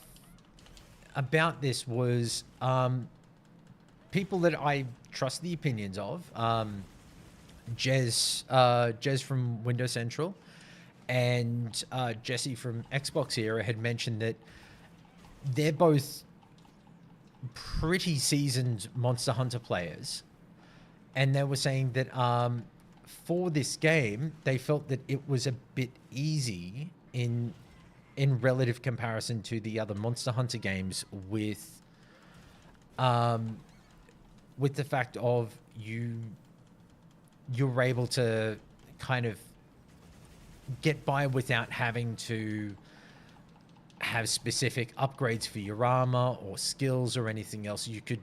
this was people that I trust the opinions of, Jez from Windows Central, and Jesse from Xbox Era had mentioned that they're both pretty seasoned Monster Hunter players, and they were saying that for this game they felt that it was a bit easy in relative comparison to the other Monster Hunter games, with the fact of you're able to kind of get by without having to have specific upgrades for your armor or skills or anything else. You could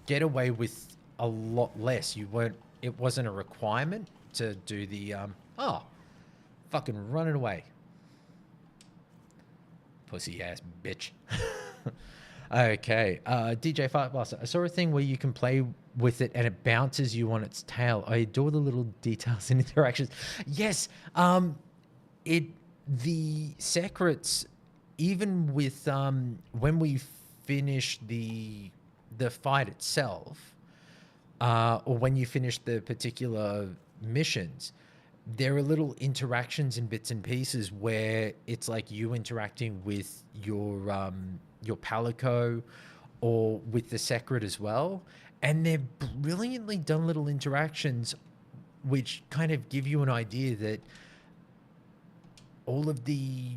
get away with a lot less. It wasn't a requirement to do the fucking running away, pussy ass bitch. Okay, DJ Fartblaster, I saw a thing where you can play with it and it bounces you on its tail. I adore the little details and interactions. Yes, the secrets, even with when we finish the fight itself, or when you finish the particular missions, there are little interactions in bits and pieces where it's like you interacting with your Palico or with the secret as well, and they're brilliantly done little interactions which kind of give you an idea that all of the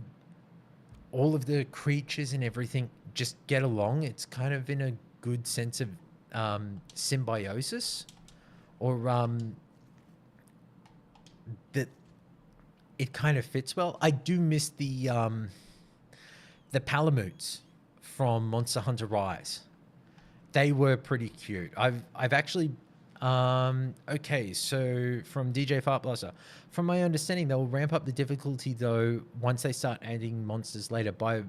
creatures and everything just get along. It's kind of in a good sense of symbiosis, or that it kind of fits well. I do miss the Palamutes from Monster Hunter Rise. They were pretty cute. I've actually okay, so from DJ Fartblaster, from my understanding, they'll ramp up the difficulty though once they start adding monsters later, but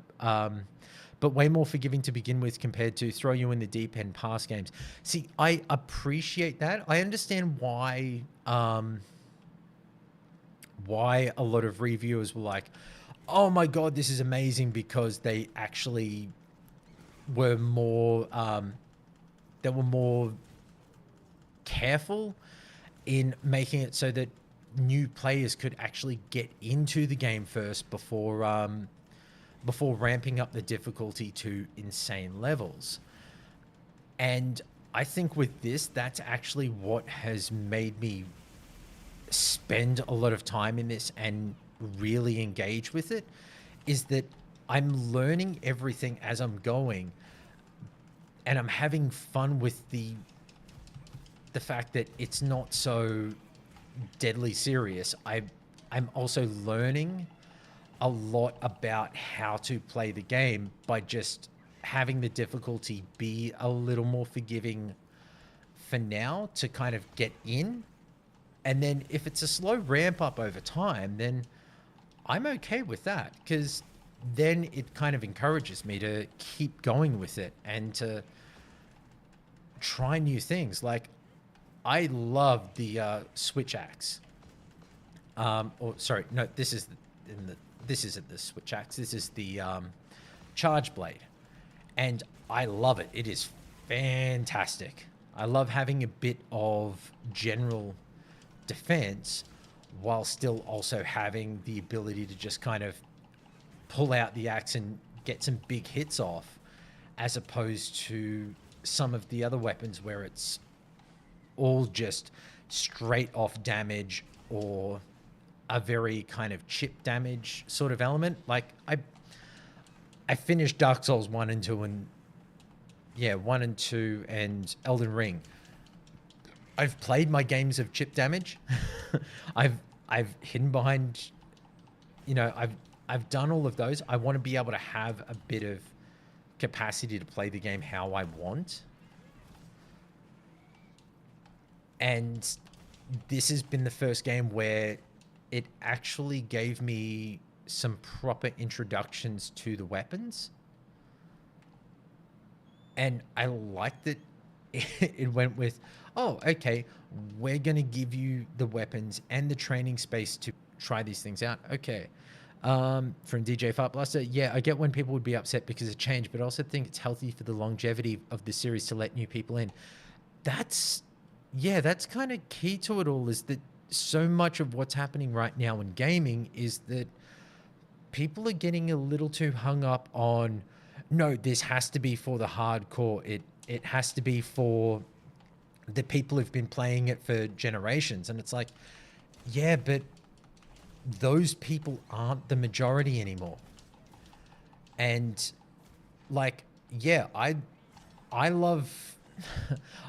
way more forgiving to begin with compared to throw you in the deep end past games. See, I appreciate that. I understand why a lot of reviewers were like, oh my god, this is amazing, because they actually were more careful in making it so that new players could actually get into the game first before before ramping up the difficulty to insane levels. And I think with this, that's actually what has made me spend a lot of time in this and really engage with it, is that I'm learning everything as I'm going, and I'm having fun with the fact that it's not so deadly serious. I'm also learning a lot about how to play the game by just having the difficulty be a little more forgiving for now to kind of get in. And then if it's a slow ramp up over time, then I'm okay with that, because then it kind of encourages me to keep going with it and to try new things. Like, I love the switch axe. Or sorry, no, this isn't the switch axe. This is the charge blade, and I love it. It is fantastic. I love having a bit of general defense while still also having the ability to just kind of pull out the axe and get some big hits off, as opposed to some of the other weapons where it's all just straight off damage or a very kind of chip damage sort of element. Like, I finished Dark Souls 1 and 2 and 1 and 2 and Elden Ring. I've played my games of chip damage. I've hidden behind, I've done all of those. I want to be able to have a bit of capacity to play the game how I want. And this has been the first game where it actually gave me some proper introductions to the weapons. And I liked that it went with, oh, okay, we're going to give you the weapons and the training space to try these things out. Okay. From DJ Fartblaster, yeah, I get when people would be upset because of change, but I also think it's healthy for the longevity of the series to let new people in. That's kind of key to it all, is that so much of what's happening right now in gaming is that people are getting a little too hung up on, no, this has to be for the hardcore. It has to be for the people who've been playing it for generations. And it's like, yeah, but those people aren't the majority anymore. And like, yeah, I love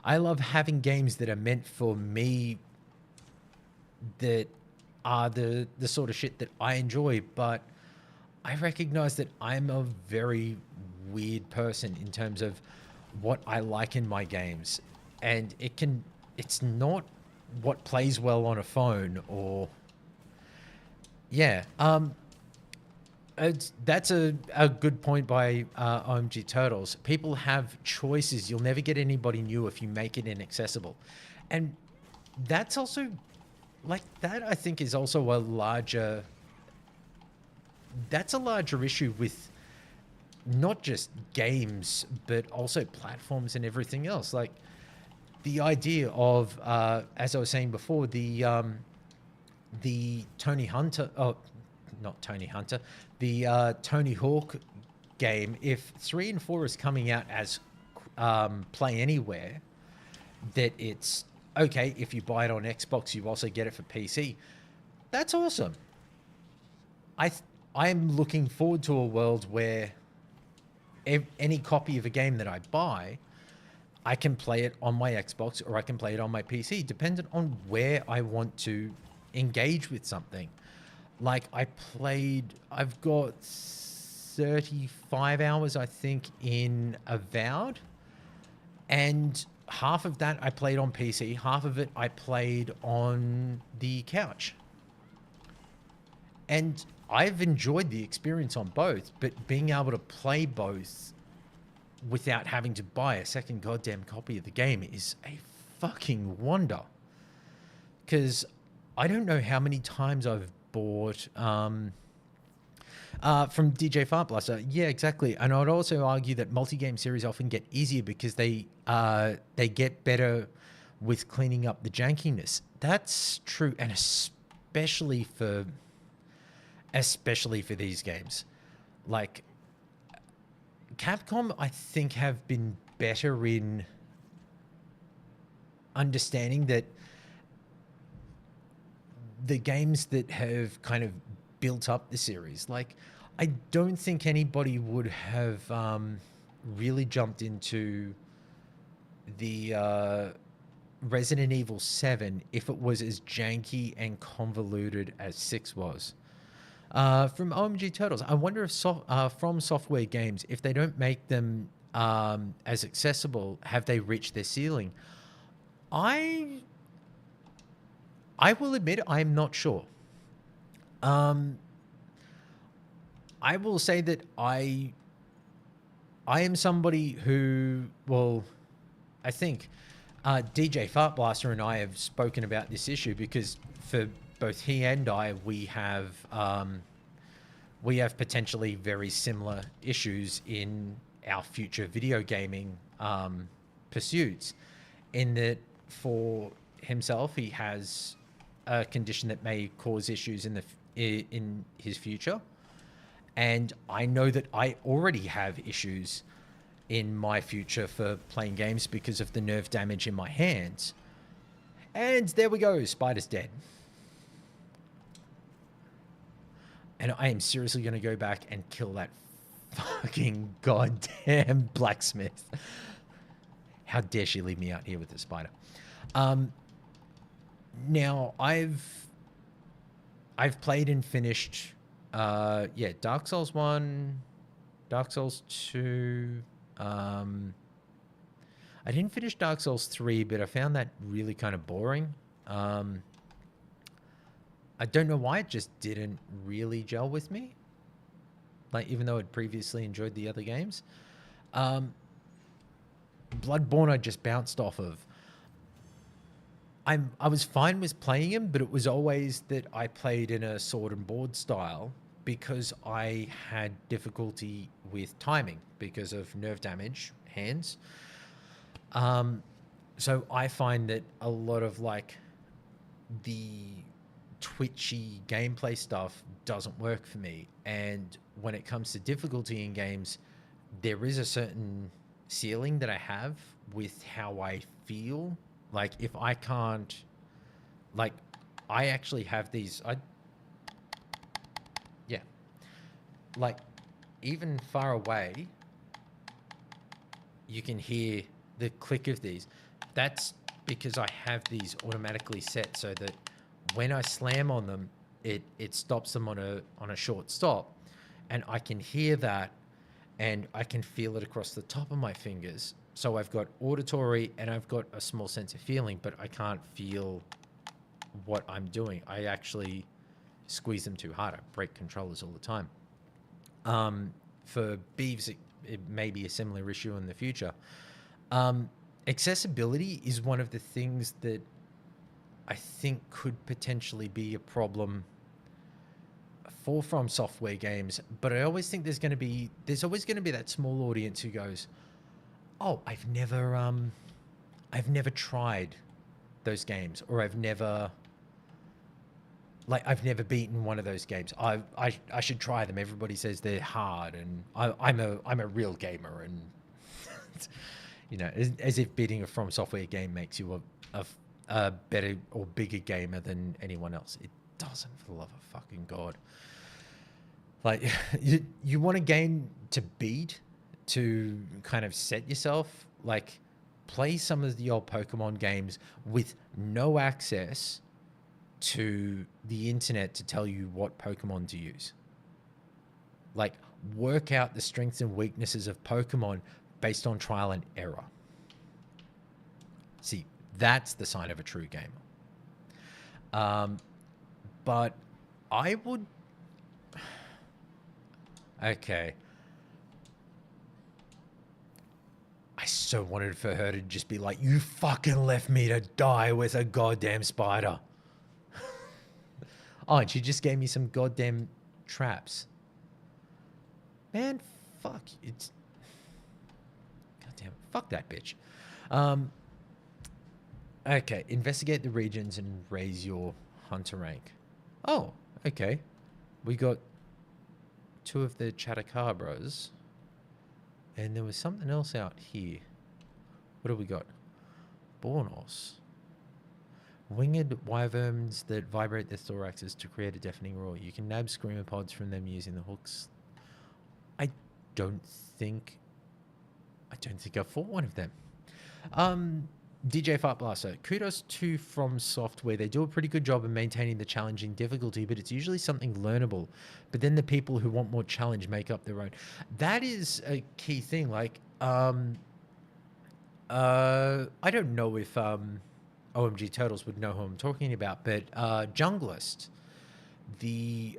I love having games that are meant for me, that are the sort of shit that I enjoy, but I recognize that I'm a very weird person in terms of what I like in my games. And it's not what plays well on a phone or, yeah. That's a good point by OMG Turtles. People have choices. You'll never get anybody new if you make it inaccessible. And that's also, like, that I think is also a larger issue with not just games, but also platforms and everything else. Like, the idea of, as I was saying before, the Tony Hunter, not Tony Hunter, the Tony Hawk game, if 3 and 4 is coming out as Play Anywhere, that it's okay, if you buy it on Xbox, you also get it for PC. That's awesome. I'm looking forward to a world where any copy of a game that I buy, I can play it on my Xbox or I can play it on my PC, dependent on where I want to engage with something. Like, I've got 35 hours, I think, in Avowed, and half of that I played on PC, half of it I played on the couch. And I've enjoyed the experience on both, but being able to play both without having to buy a second goddamn copy of the game is a fucking wonder. Because I don't know how many times I've bought from DJ Fartblaster. Yeah, exactly. And I would also argue that multi-game series often get easier because they get better with cleaning up the jankiness. That's true, and especially for these games. Like, Capcom, I think, have been better in understanding that the games that have kind of built up the series, like, I don't think anybody would have really jumped into the Resident Evil 7 if it was as janky and convoluted as 6 was. From OMG Turtles, I wonder if From Software games, if they don't make them as accessible, have they reached their ceiling? I will admit I'm not sure. I will say that I am somebody who, well, I think DJ Fartblaster and I have spoken about this issue because for both he and I, we have potentially very similar issues in our future video gaming pursuits. In that, for himself, he has a condition that may cause issues in his future, and I know that I already have issues in my future for playing games because of the nerve damage in my hands. And there we go, Spider's dead. And I am seriously going to go back and kill that fucking goddamn blacksmith. How dare she leave me out here with the spider? Now, I've played and finished, Dark Souls 1, Dark Souls 2. I didn't finish Dark Souls 3, but I found that really kind of boring. I don't know why, it just didn't really gel with me. Like, even though I'd previously enjoyed the other games. Bloodborne I just bounced off of. I was fine with playing him, but it was always that I played in a sword and board style because I had difficulty with timing because of nerve damage, hands. So I find that a lot of like the twitchy gameplay stuff doesn't work for me. And when it comes to difficulty in games, there is a certain ceiling that I have with how I feel. Like, if I can't, like, I actually have these, like, even far away, you can hear the click of these. That's because I have these automatically set so that when I slam on them, it stops them on a short stop, and I can hear that, and I can feel it across the top of my fingers. So I've got auditory and I've got a small sense of feeling, but I can't feel what I'm doing. I actually squeeze them too hard. I break controllers all the time. For Beeves, it may be a similar issue in the future. Accessibility is one of the things that I think could potentially be a problem for From Software games, but I always think there's always going to be that small audience who goes, "Oh, I've never tried those games, or I've never beaten one of those games. I should try them. Everybody says they're hard, and I'm a real gamer." And you know, as if beating a From Software game makes you a better or bigger gamer than anyone else. It doesn't, for the love of fucking God. Like, you want a game to beat, to kind of set yourself, like, play some of the old Pokemon games with no access to the internet to tell you what Pokemon to use. Like, work out the strengths and weaknesses of Pokemon based on trial and error. See, that's the sign of a true gamer. But I would... Okay. I so wanted for her to just be like, "You fucking left me to die with a goddamn spider." Oh, and she just gave me some goddamn traps. Man, fuck. It's... Goddamn. Fuck that bitch. Okay. Investigate the regions and raise your hunter rank. Oh, okay. We got two of the Chatacabras. And there was something else out here. What do we got? Bornos. Winged wyverns that vibrate their thoraxes to create a deafening roar. You can nab screamer pods from them using the hooks. I don't think I've fought one of them. DJ Fart Blaster, kudos to From Software. They do a pretty good job of maintaining the challenging difficulty, but it's usually something learnable. But then the people who want more challenge make up their own. That is a key thing. Like, I don't know if OMG Turtles would know who I'm talking about, but Junglist, he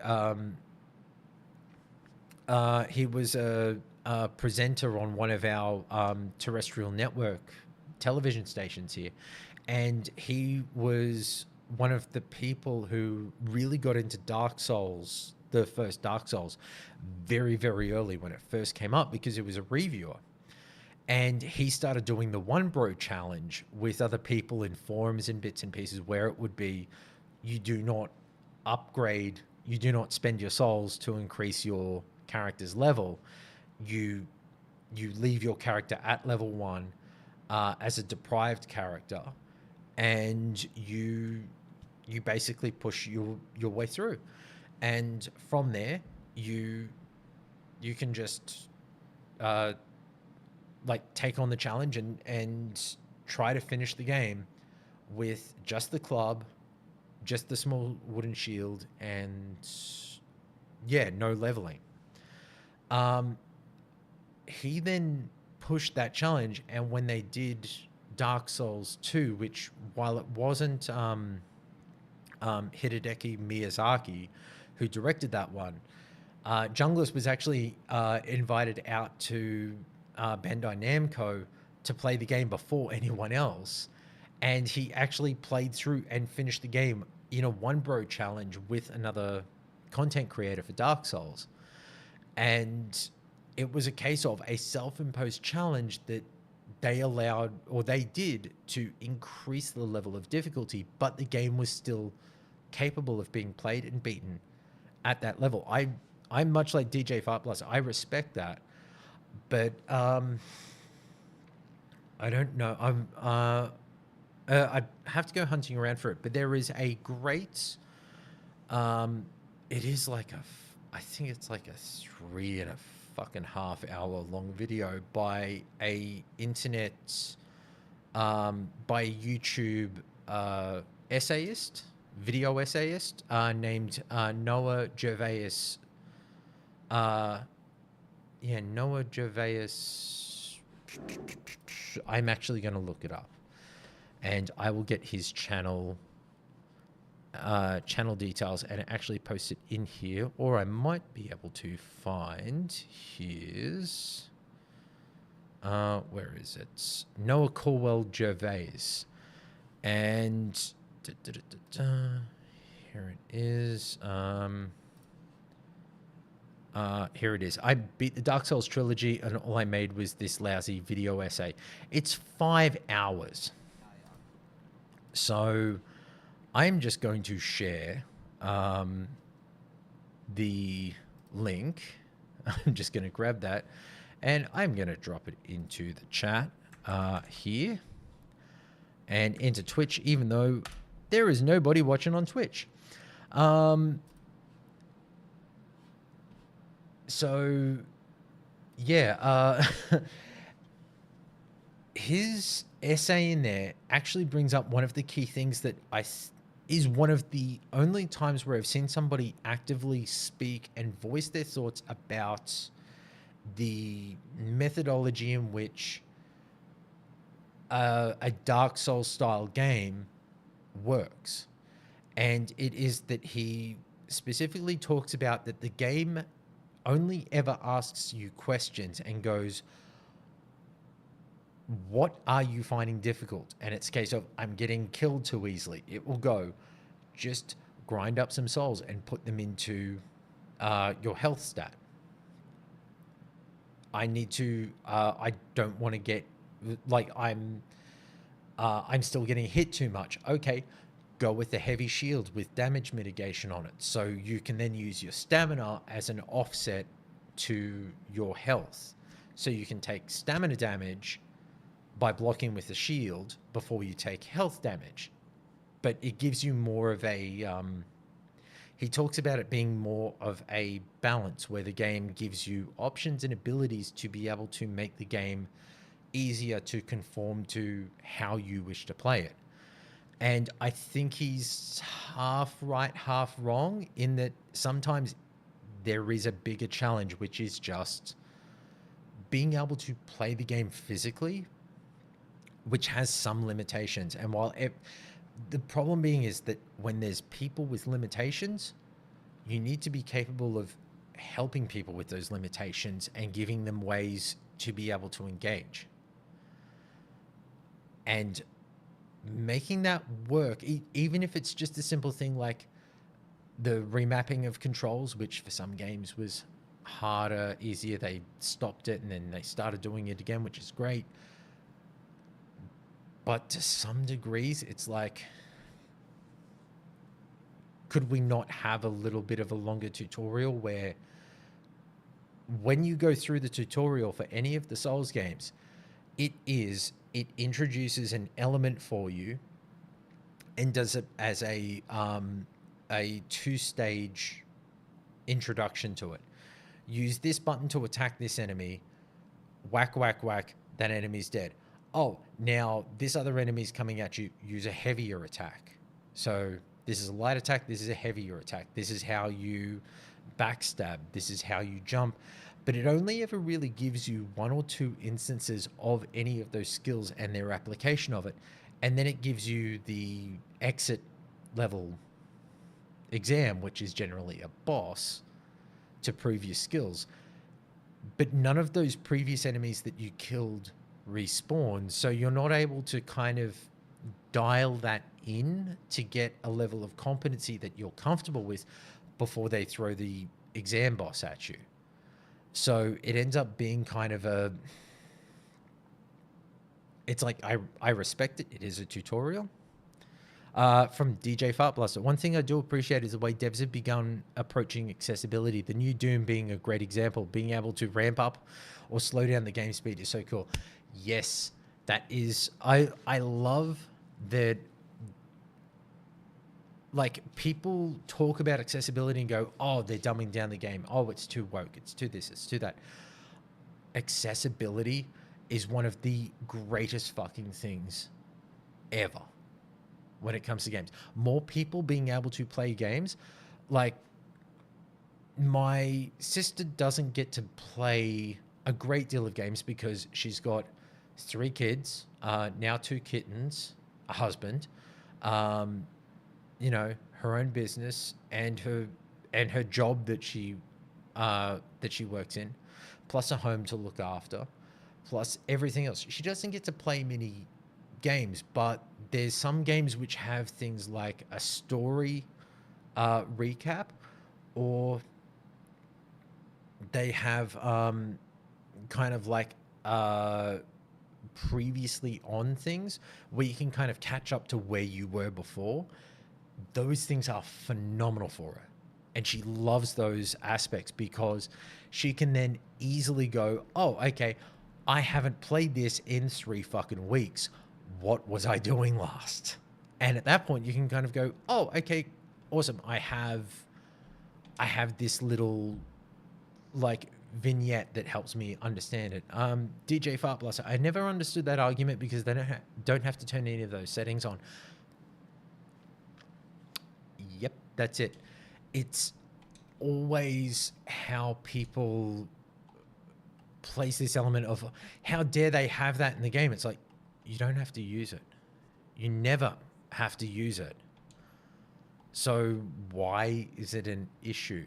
was a presenter on one of our terrestrial network television stations here, and he was one of the people who really got into Dark Souls, the first Dark Souls, very, very early when it first came up, because it was a reviewer. And he started doing the One Bro Challenge with other people in forums and bits and pieces, where it would be, you do not upgrade, you do not spend your souls to increase your character's level. You leave your character at level 1 as a deprived character, and you basically push your way through. And from there, you can just like take on the challenge and try to finish the game with just the club, just the small wooden shield, and yeah, no leveling. He then pushed that challenge, and when they did Dark Souls 2, which, while it wasn't Hidetaki Miyazaki who directed that one, Junglist was actually invited out to Bandai Namco to play the game before anyone else, and he actually played through and finished the game in a One Bro Challenge with another content creator for Dark Souls. And it was a case of a self-imposed challenge that they allowed, or they did, to increase the level of difficulty, but the game was still capable of being played and beaten at that level. I'm much like DJ Fart Plus. I respect that, but I don't know. I'd have to go hunting around for it. But there is a great. It is like I think it's like a 3.5 hour long video by a internet, by a YouTube essayist, video essayist named Noah Gervais. Noah Gervais. I'm actually going to look it up, and I will get his channel details and actually post it in here, or I might be able to find his where is it? Noah Corwell Gervais, and here it is. Here it is. I beat the Dark Souls trilogy, and all I made was this lousy video essay. It's 5 hours. So I'm just going to share the link. I'm just going to grab that, and I'm going to drop it into the chat here and into Twitch, even though there is nobody watching on Twitch. So, yeah, his essay in there actually brings up one of the key things that is one of the only times where I've seen somebody actively speak and voice their thoughts about the methodology in which a Dark Souls style game works. And it is that he specifically talks about that the game only ever asks you questions and goes, what are you finding difficult? And it's a case of, I'm getting killed too easily. It will go, just grind up some souls and put them into your health stat. I need to, I don't want to get, like, I'm still getting hit too much. Okay, go with a heavy shield with damage mitigation on it. So you can then use your stamina as an offset to your health. So you can take stamina damage by blocking with a shield before you take health damage. But it gives you more of a... he talks about it being more of a balance where the game gives you options and abilities to be able to make the game easier to conform to how you wish to play it. And I think he's half right, half wrong in that sometimes there is a bigger challenge, which is just being able to play the game physically, which has some limitations. And while the problem being is that when there's people with limitations, you need to be capable of helping people with those limitations and giving them ways to be able to engage. And making that work, even if it's just a simple thing like the remapping of controls, which for some games was harder, easier. They stopped it and then they started doing it again, which is great. But to some degrees, it's like, could we not have a little bit of a longer tutorial where when you go through the tutorial for any of the Souls games, it introduces an element for you and does it as a two-stage introduction to it. Use this button to attack this enemy, whack, whack, whack, that enemy's dead. Oh, now this other enemy's coming at you, use a heavier attack. So this is a light attack, this is a heavier attack. This is how you backstab, this is how you jump. But it only ever really gives you one or two instances of any of those skills and their application of it. And then it gives you the exit level exam, which is generally a boss, to prove your skills. But none of those previous enemies that you killed respawn, so you're not able to kind of dial that in to get a level of competency that you're comfortable with before they throw the exam boss at you. So it ends up being kind of a... It's like, I respect it. It is a tutorial. From DJ Fartblaster, one thing I do appreciate is the way devs have begun approaching accessibility. The new Doom being a great example. Being able to ramp up or slow down the game speed is so cool. Yes, that is... I love that... Like, people talk about accessibility and go, oh, they're dumbing down the game. Oh, it's too woke. It's too this. It's too that. Accessibility is one of the greatest fucking things ever when it comes to games. More people being able to play games. Like, my sister doesn't get to play a great deal of games because she's got 3 kids, now 2 kittens, a husband, you know, her own business and her job that she works in, plus a home to look after, plus everything else. She doesn't get to play many games, but there's some games which have things like a story recap, or they have kind of like previously on things where you can kind of catch up to where you were before. Those things are phenomenal for her. And she loves those aspects because she can then easily go, oh, okay, I haven't played this in 3 fucking weeks. What was I doing last? And at that point you can kind of go, oh, okay, awesome. I have this little like vignette that helps me understand it. DJ Fartblaster, I never understood that argument because they don't have to turn any of those settings on. Yep, that's it. It's always how people place this element of how dare they have that in the game. It's like, you don't have to use it. You never have to use it. So why is it an issue?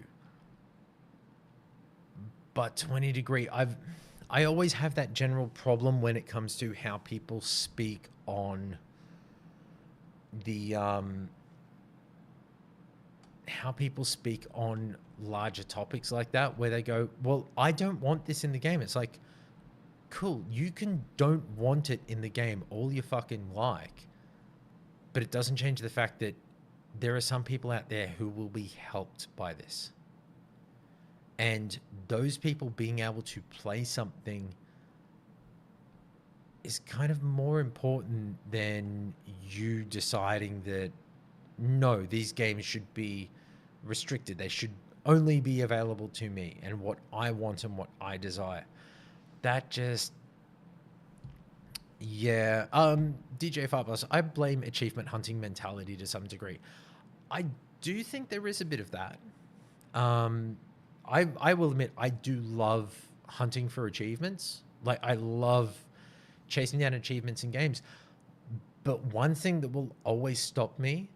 But to any degree, I always have that general problem when it comes to how people speak on the how people speak on larger topics like that, where they go, well, I don't want this in the game. It's like, cool, you don't want it in the game all you fucking like, but it doesn't change the fact that there are some people out there who will be helped by this. And those people being able to play something is kind of more important than you deciding that no, these games should be restricted. They should only be available to me and what I want and what I desire. That just, yeah. DJ Farbus, I blame achievement hunting mentality to some degree. I do think there is a bit of that. I will admit I do love hunting for achievements. Like I love chasing down achievements in games. But one thing that will always stop me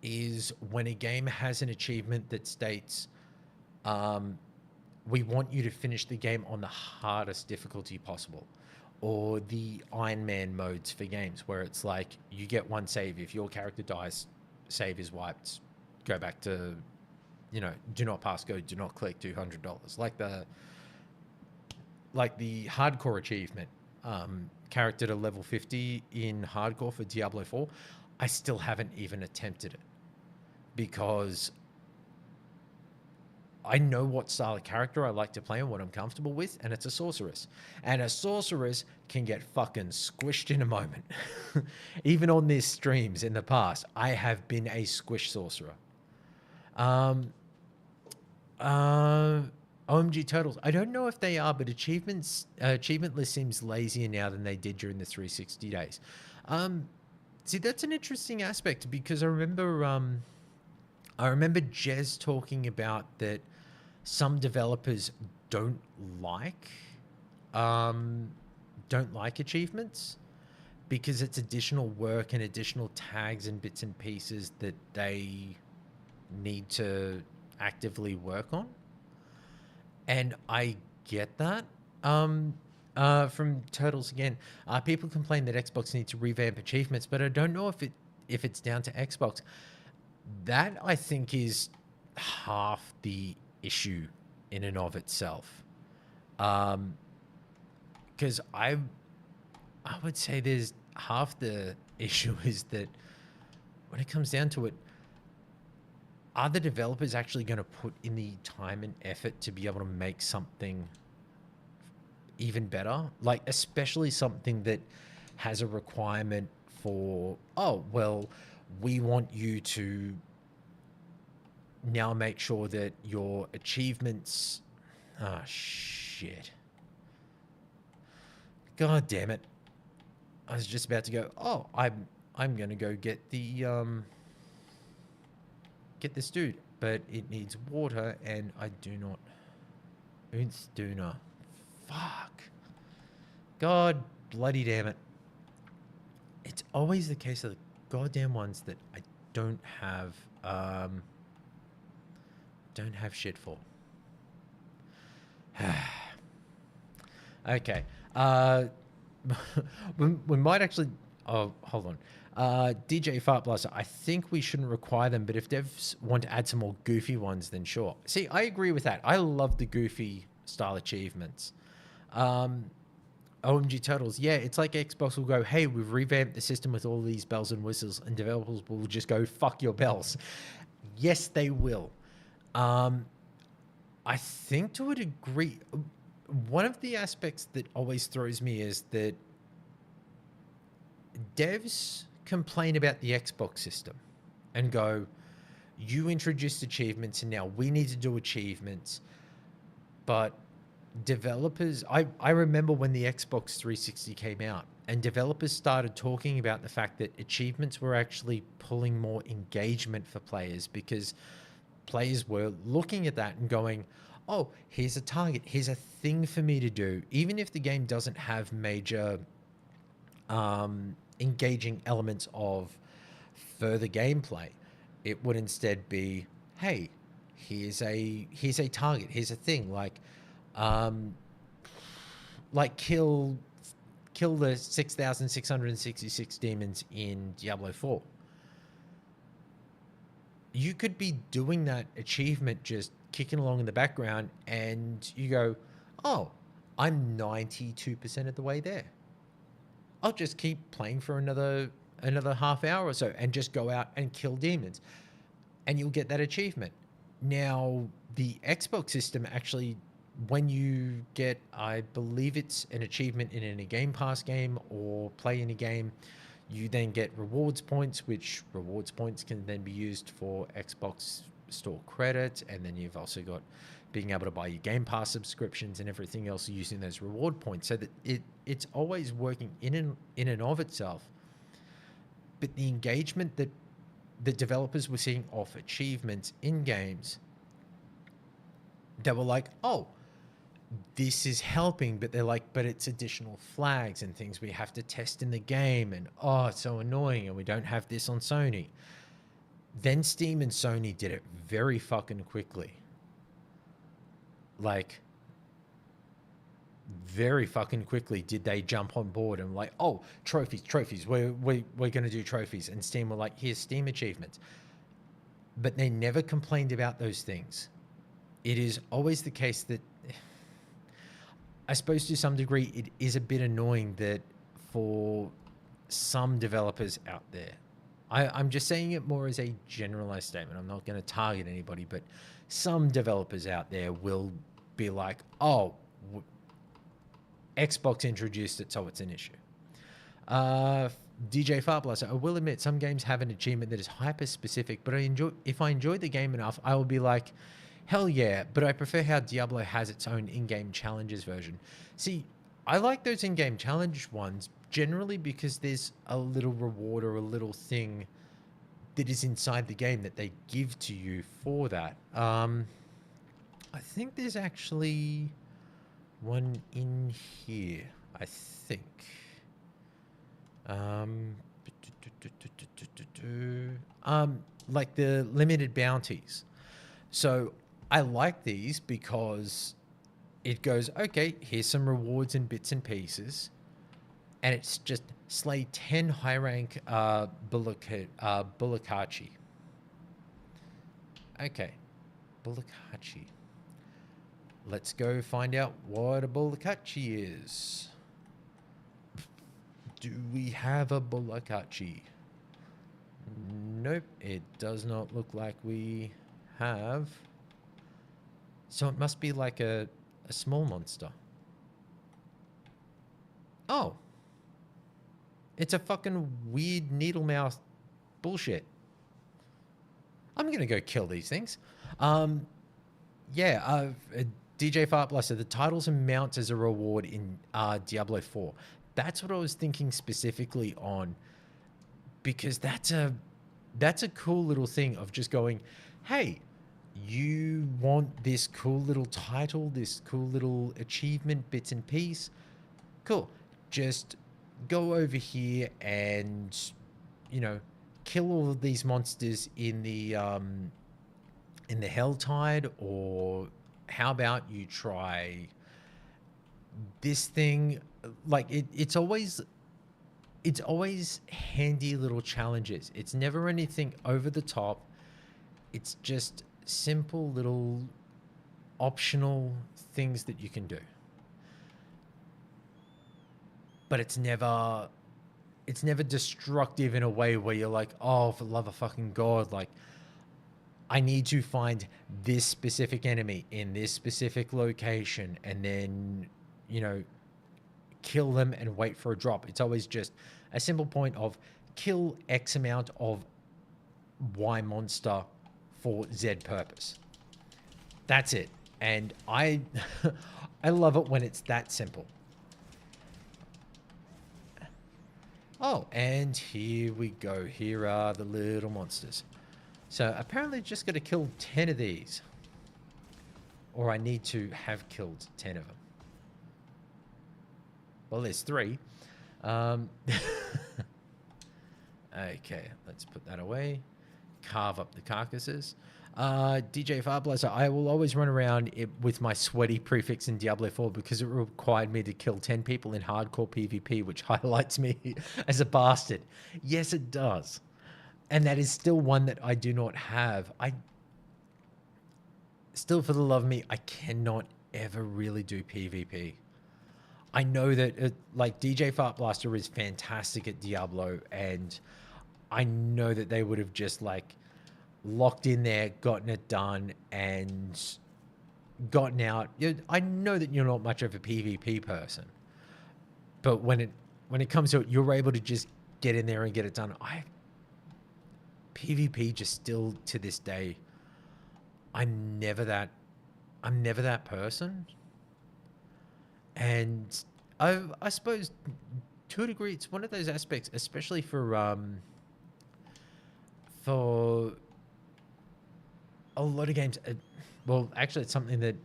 is when a game has an achievement that states, we want you to finish the game on the hardest difficulty possible. Or the Iron Man modes for games where it's like you get one save. If your character dies, save is wiped. Go back to, do not pass go, do not click $200. Like the hardcore achievement, character to level 50 in hardcore for Diablo 4. I still haven't even attempted it because I know what style of character I like to play and what I'm comfortable with, and it's a sorceress. And a sorceress can get fucking squished in a moment. Even on these streams in the past, I have been a squish sorcerer. OMG Turtles. I don't know if they are, but achievement list seems lazier now than they did during the 360 days. See, that's an interesting aspect because I remember Jez talking about that some developers don't like achievements because it's additional work and additional tags and bits and pieces that they need to actively work on. And I get that. From Turtles again, people complain that Xbox needs to revamp achievements, but I don't know if it's down to Xbox. That I think is half the issue in and of itself. Because I would say there's half the issue is that when it comes down to it, are the developers actually going to put in the time and effort to be able to make something even better? Like, especially something that has a requirement for, oh, well, we want you to now make sure that your achievements... Ah, shit. God damn it. I was just about to go, oh, I'm going to go get the... get this dude, but it needs water, and I do not. Unstuna. Fuck. God bloody damn it. It's always the case of the goddamn ones that I don't have shit for. Okay. We might actually... Oh, hold on. DJ Fart Blaster, I think we shouldn't require them, but if devs want to add some more goofy ones, then sure. See, I agree with that. I love the goofy style achievements. OMG Turtles, yeah, it's like Xbox will go, hey, we've revamped the system with all these bells and whistles, and developers will just go, fuck your bells. Yes, they will. I think to a degree, one of the aspects that always throws me is that devs complain about the Xbox system and go, you introduced achievements and now we need to do achievements. But developers, I remember when the Xbox 360 came out and developers started talking about the fact that achievements were actually pulling more engagement for players because players were looking at that and going, oh, here's a target, here's a thing for me to do. Even if the game doesn't have major engaging elements of further gameplay, it would instead be, hey, here's a target, here's a thing, like kill the 6,666 demons in Diablo 4. You could be doing that achievement just kicking along in the background and you go, oh, I'm 92% of the way there. I'll just keep playing for another half hour or so and just go out and kill demons. and you'll get that achievement. Now, the Xbox system actually, when you get, I believe it's an achievement in a Game Pass game or play in a game, you then get rewards points, which rewards points can then be used for Xbox Store credit, and then you've also got being able to buy your Game Pass subscriptions and everything else using those reward points, so that it's always working in and of itself. But the engagement that the developers were seeing off achievements in games, they were like, oh, this is helping, but they're like, but it's additional flags and things we have to test in the game, and oh, it's so annoying, and we don't have this on Sony. Then Steam and Sony did it very fucking quickly. Like, very fucking quickly did they jump on board and like, oh, trophies, we're going to do trophies. And Steam were like, here's Steam achievements. But they never complained about those things. It is always the case that, I suppose to some degree, it is a bit annoying that for some developers out there, I'm just saying it more as a generalized statement. I'm not going to target anybody, but some developers out there will be like, oh, Xbox introduced it, so it's an issue. DJ Farblaster, I will admit some games have an achievement that is hyper-specific, but if I enjoy the game enough, I will be like, hell yeah, but I prefer how Diablo has its own in-game challenges version. See, I like those in-game challenge ones generally because there's a little reward or a little thing that is inside the game that they give to you for that. I think there's actually one in here, I think. Like the limited bounties. So I like these because it goes, okay, here's some rewards and bits and pieces. And it's just slay 10 high rank Bulakachi. Okay, Bulakachi. Let's go find out what a Bulakachi is. Do we have a Bulakachi? Nope, it does not look like we have. So it must be like a small monster. Oh. It's a fucking weird needle mouth bullshit. I'm going to go kill these things. Yeah, DJ Fartblaster, the titles and mounts as a reward in Diablo 4. That's what I was thinking specifically on, because that's a cool little thing of just going, hey, you want this cool little title, this cool little achievement, bits and piece? Cool. Just go over here and, you know, kill all of these monsters in the Helltide, or how about you try this thing? Like it's always handy little challenges. It's never anything over the top. It's just simple little optional things that you can do. But it's never destructive in a way where you're like, oh, for the love of fucking God, like, I need to find this specific enemy in this specific location and then, you know, kill them and wait for a drop. It's always just a simple point of kill X amount of Y monster for Z purpose. That's it. And I love it when it's that simple. Oh, and here we go. Here are the little monsters. So apparently just got to kill 10 of these. Or I need to have killed 10 of them. Well, there's 3. Okay, let's put that away. Carve up the carcasses. DJ Farblazer, I will always run around with my sweaty prefix in Diablo 4 because it required me to kill 10 people in hardcore PvP, which highlights me as a bastard. Yes, it does. And that is still one that I do not have. Still, for the love of me, I cannot ever really do PvP. I know that, like, DJ Fartblaster is fantastic at Diablo, and I know that they would have just, like, locked in there, gotten it done, and gotten out. I know that you're not much of a PvP person, but when it comes to it, you're able to just get in there and get it done. PvP just still to this day, I'm never that person. And I suppose to a degree it's one of those aspects, especially for a lot of games. Well, actually, it's something that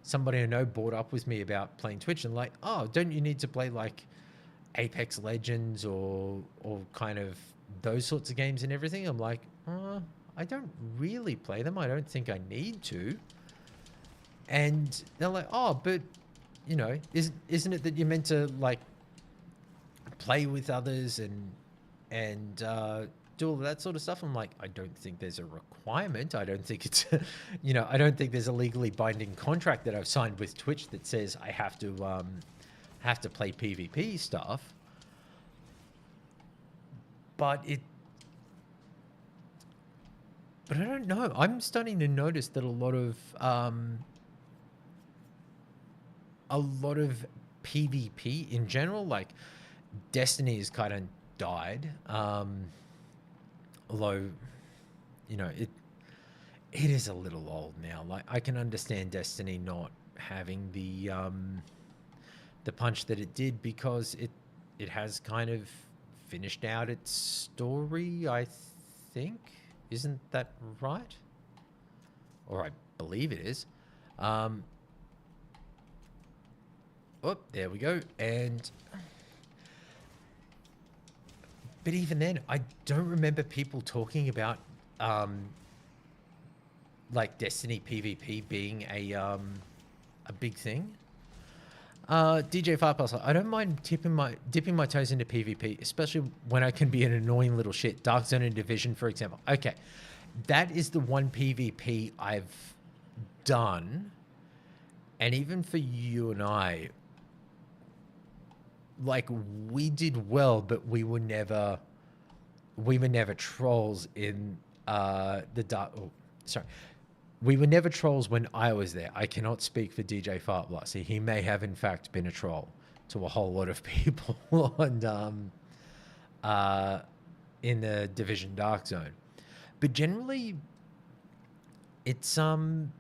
somebody I know brought up with me about playing Twitch, and like, oh, don't you need to play like Apex Legends or kind of those sorts of games and everything? I'm like, I don't really play them. I don't think I need to. And they're like, oh, but you know, isn't it that you're meant to like play with others and do all that sort of stuff? I'm like, I don't think there's a requirement. I don't think it's, you know, I don't think there's a legally binding contract that I've signed with Twitch that says I have to play PvP stuff. But I don't know. I'm starting to notice that a lot of PvP in general, like Destiny has kind of died. Although, you know, it is a little old now. Like I can understand Destiny not having the punch that it did because it has kind of finished out its story, I think. Isn't that right? Or I believe it is. Oh, there we go. But even then, I don't remember people talking about like Destiny PvP being a big thing. DJ Firepass, I don't mind dipping my toes into PvP, especially when I can be an annoying little shit. Dark Zone and Division, for example. Okay, that is the one PvP I've done, and even for you and I, like we did well, but we were never trolls in the dark. Oh, sorry. We were never trolls when I was there. I cannot speak for DJ Fartblast. He may have, in fact, been a troll to a whole lot of people on, in the Division Dark Zone. But generally, it's kind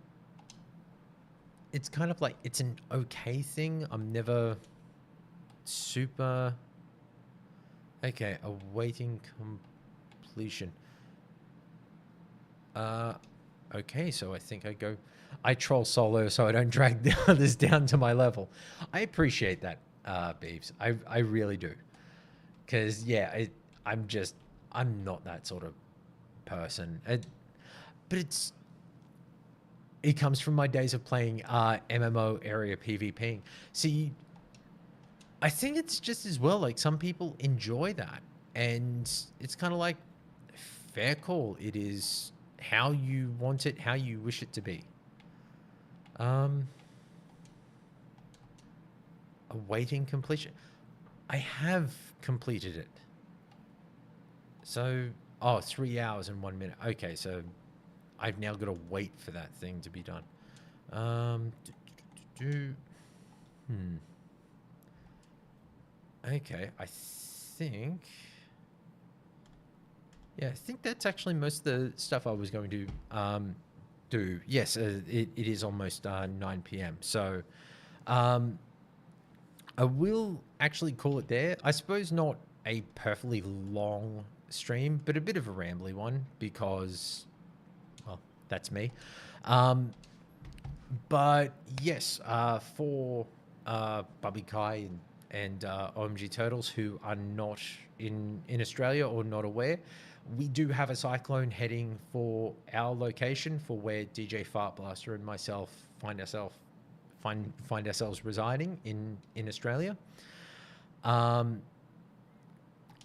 of like, it's an okay thing. I'm never super... Okay, awaiting completion. Okay, so I think I troll solo so I don't drag the others down to my level. I appreciate that, Beeves. I really do. Because, yeah, I'm not that sort of person. But it comes from my days of playing MMO area PvPing. See, I think it's just as well, like some people enjoy that. And it's kind of like, fair call. It is how you want it, how you wish it to be. Awaiting completion. I have completed it. So, 3 hours and 1 minute. Okay, so I've now got to wait for that thing to be done. Okay, I think... Yeah, I think that's actually most of the stuff I was going to do. Yes, it is almost 9 p.m. So I will actually call it there. I suppose not a perfectly long stream, but a bit of a rambly one because, well, that's me. But yes, for Bubby Kai and OMG Turtles who are not in Australia or not aware, we do have a cyclone heading for our location for where DJ Fartblaster and myself find ourselves residing in Australia.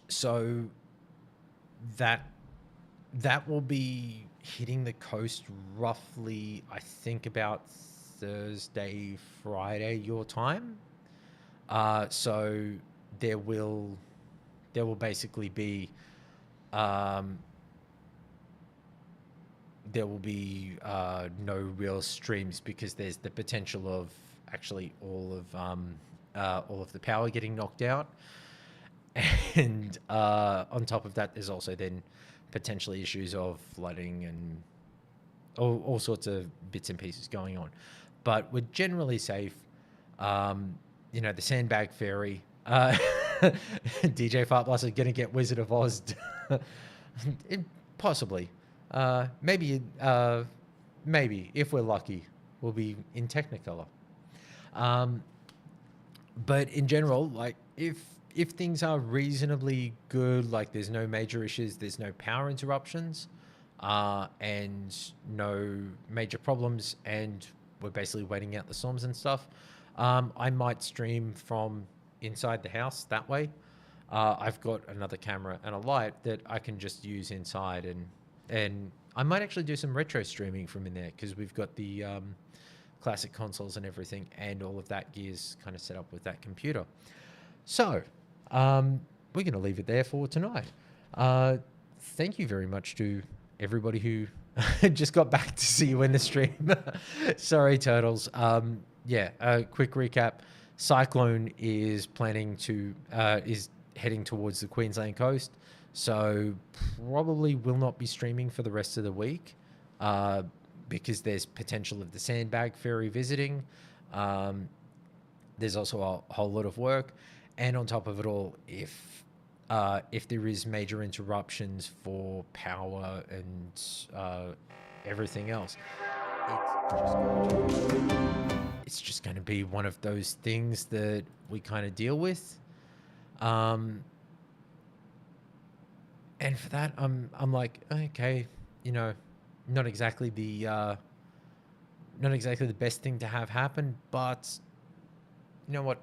So that will be hitting the coast roughly, I think, about Thursday, Friday your time. So there will basically be there will be no real streams because there's the potential of actually all of the power getting knocked out, and on top of that, there's also then potentially issues of flooding and all sorts of bits and pieces going on. But we're generally safe. You know, the sandbag fairy, DJ Fartblast is going to get Wizard of Oz. Possibly. Maybe, maybe, if we're lucky, we'll be in Technicolor. But in general, like, if things are reasonably good, like there's no major issues, there's no power interruptions, and no major problems, and we're basically waiting out the storms and stuff, I might stream from inside the house that way. I've got another camera and a light that I can just use inside, and I might actually do some retro streaming from in there because we've got the classic consoles and everything, and all of that gear's kind of set up with that computer. So we're going to leave it there for tonight. Thank you very much to everybody who just got back to see you in the stream. Sorry, turtles. Yeah, a quick recap. Cyclone is planning to is heading towards the Queensland coast, so probably will not be streaming for the rest of the week because there's potential of the sandbag ferry visiting. There's also a whole lot of work, and on top of it all, if there is major interruptions for power and everything else, it's just going to be one of those things that we kind of deal with. And for that, I'm like, okay, you know, not exactly the best thing to have happen, but you know what?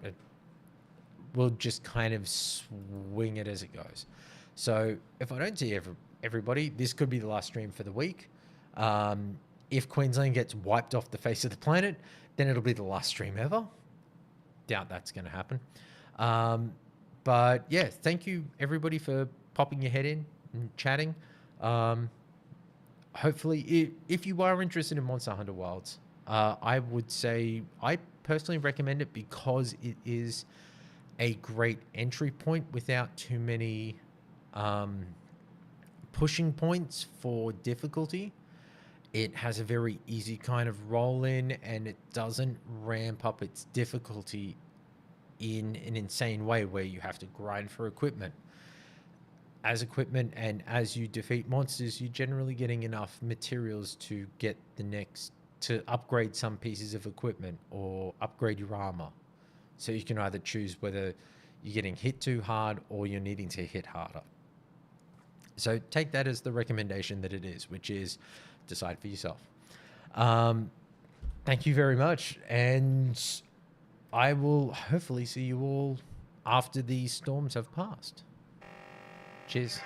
We'll just kind of swing it as it goes. So if I don't see everybody, this could be the last stream for the week. If Queensland gets wiped off the face of the planet, then it'll be the last stream ever. Doubt that's going to happen. But yeah, thank you everybody for popping your head in and chatting. Hopefully, if you are interested in Monster Hunter Wilds, I would say I personally recommend it because it is a great entry point without too many pushing points for difficulty. It has a very easy kind of roll in, and it doesn't ramp up its difficulty in an insane way where you have to grind for equipment. As equipment and as you defeat monsters, you're generally getting enough materials to get to upgrade some pieces of equipment or upgrade your armor. So you can either choose whether you're getting hit too hard or you're needing to hit harder. So take that as the recommendation that it is, which is decide for yourself. Thank you very much. And I will hopefully see you all after these storms have passed. Cheers.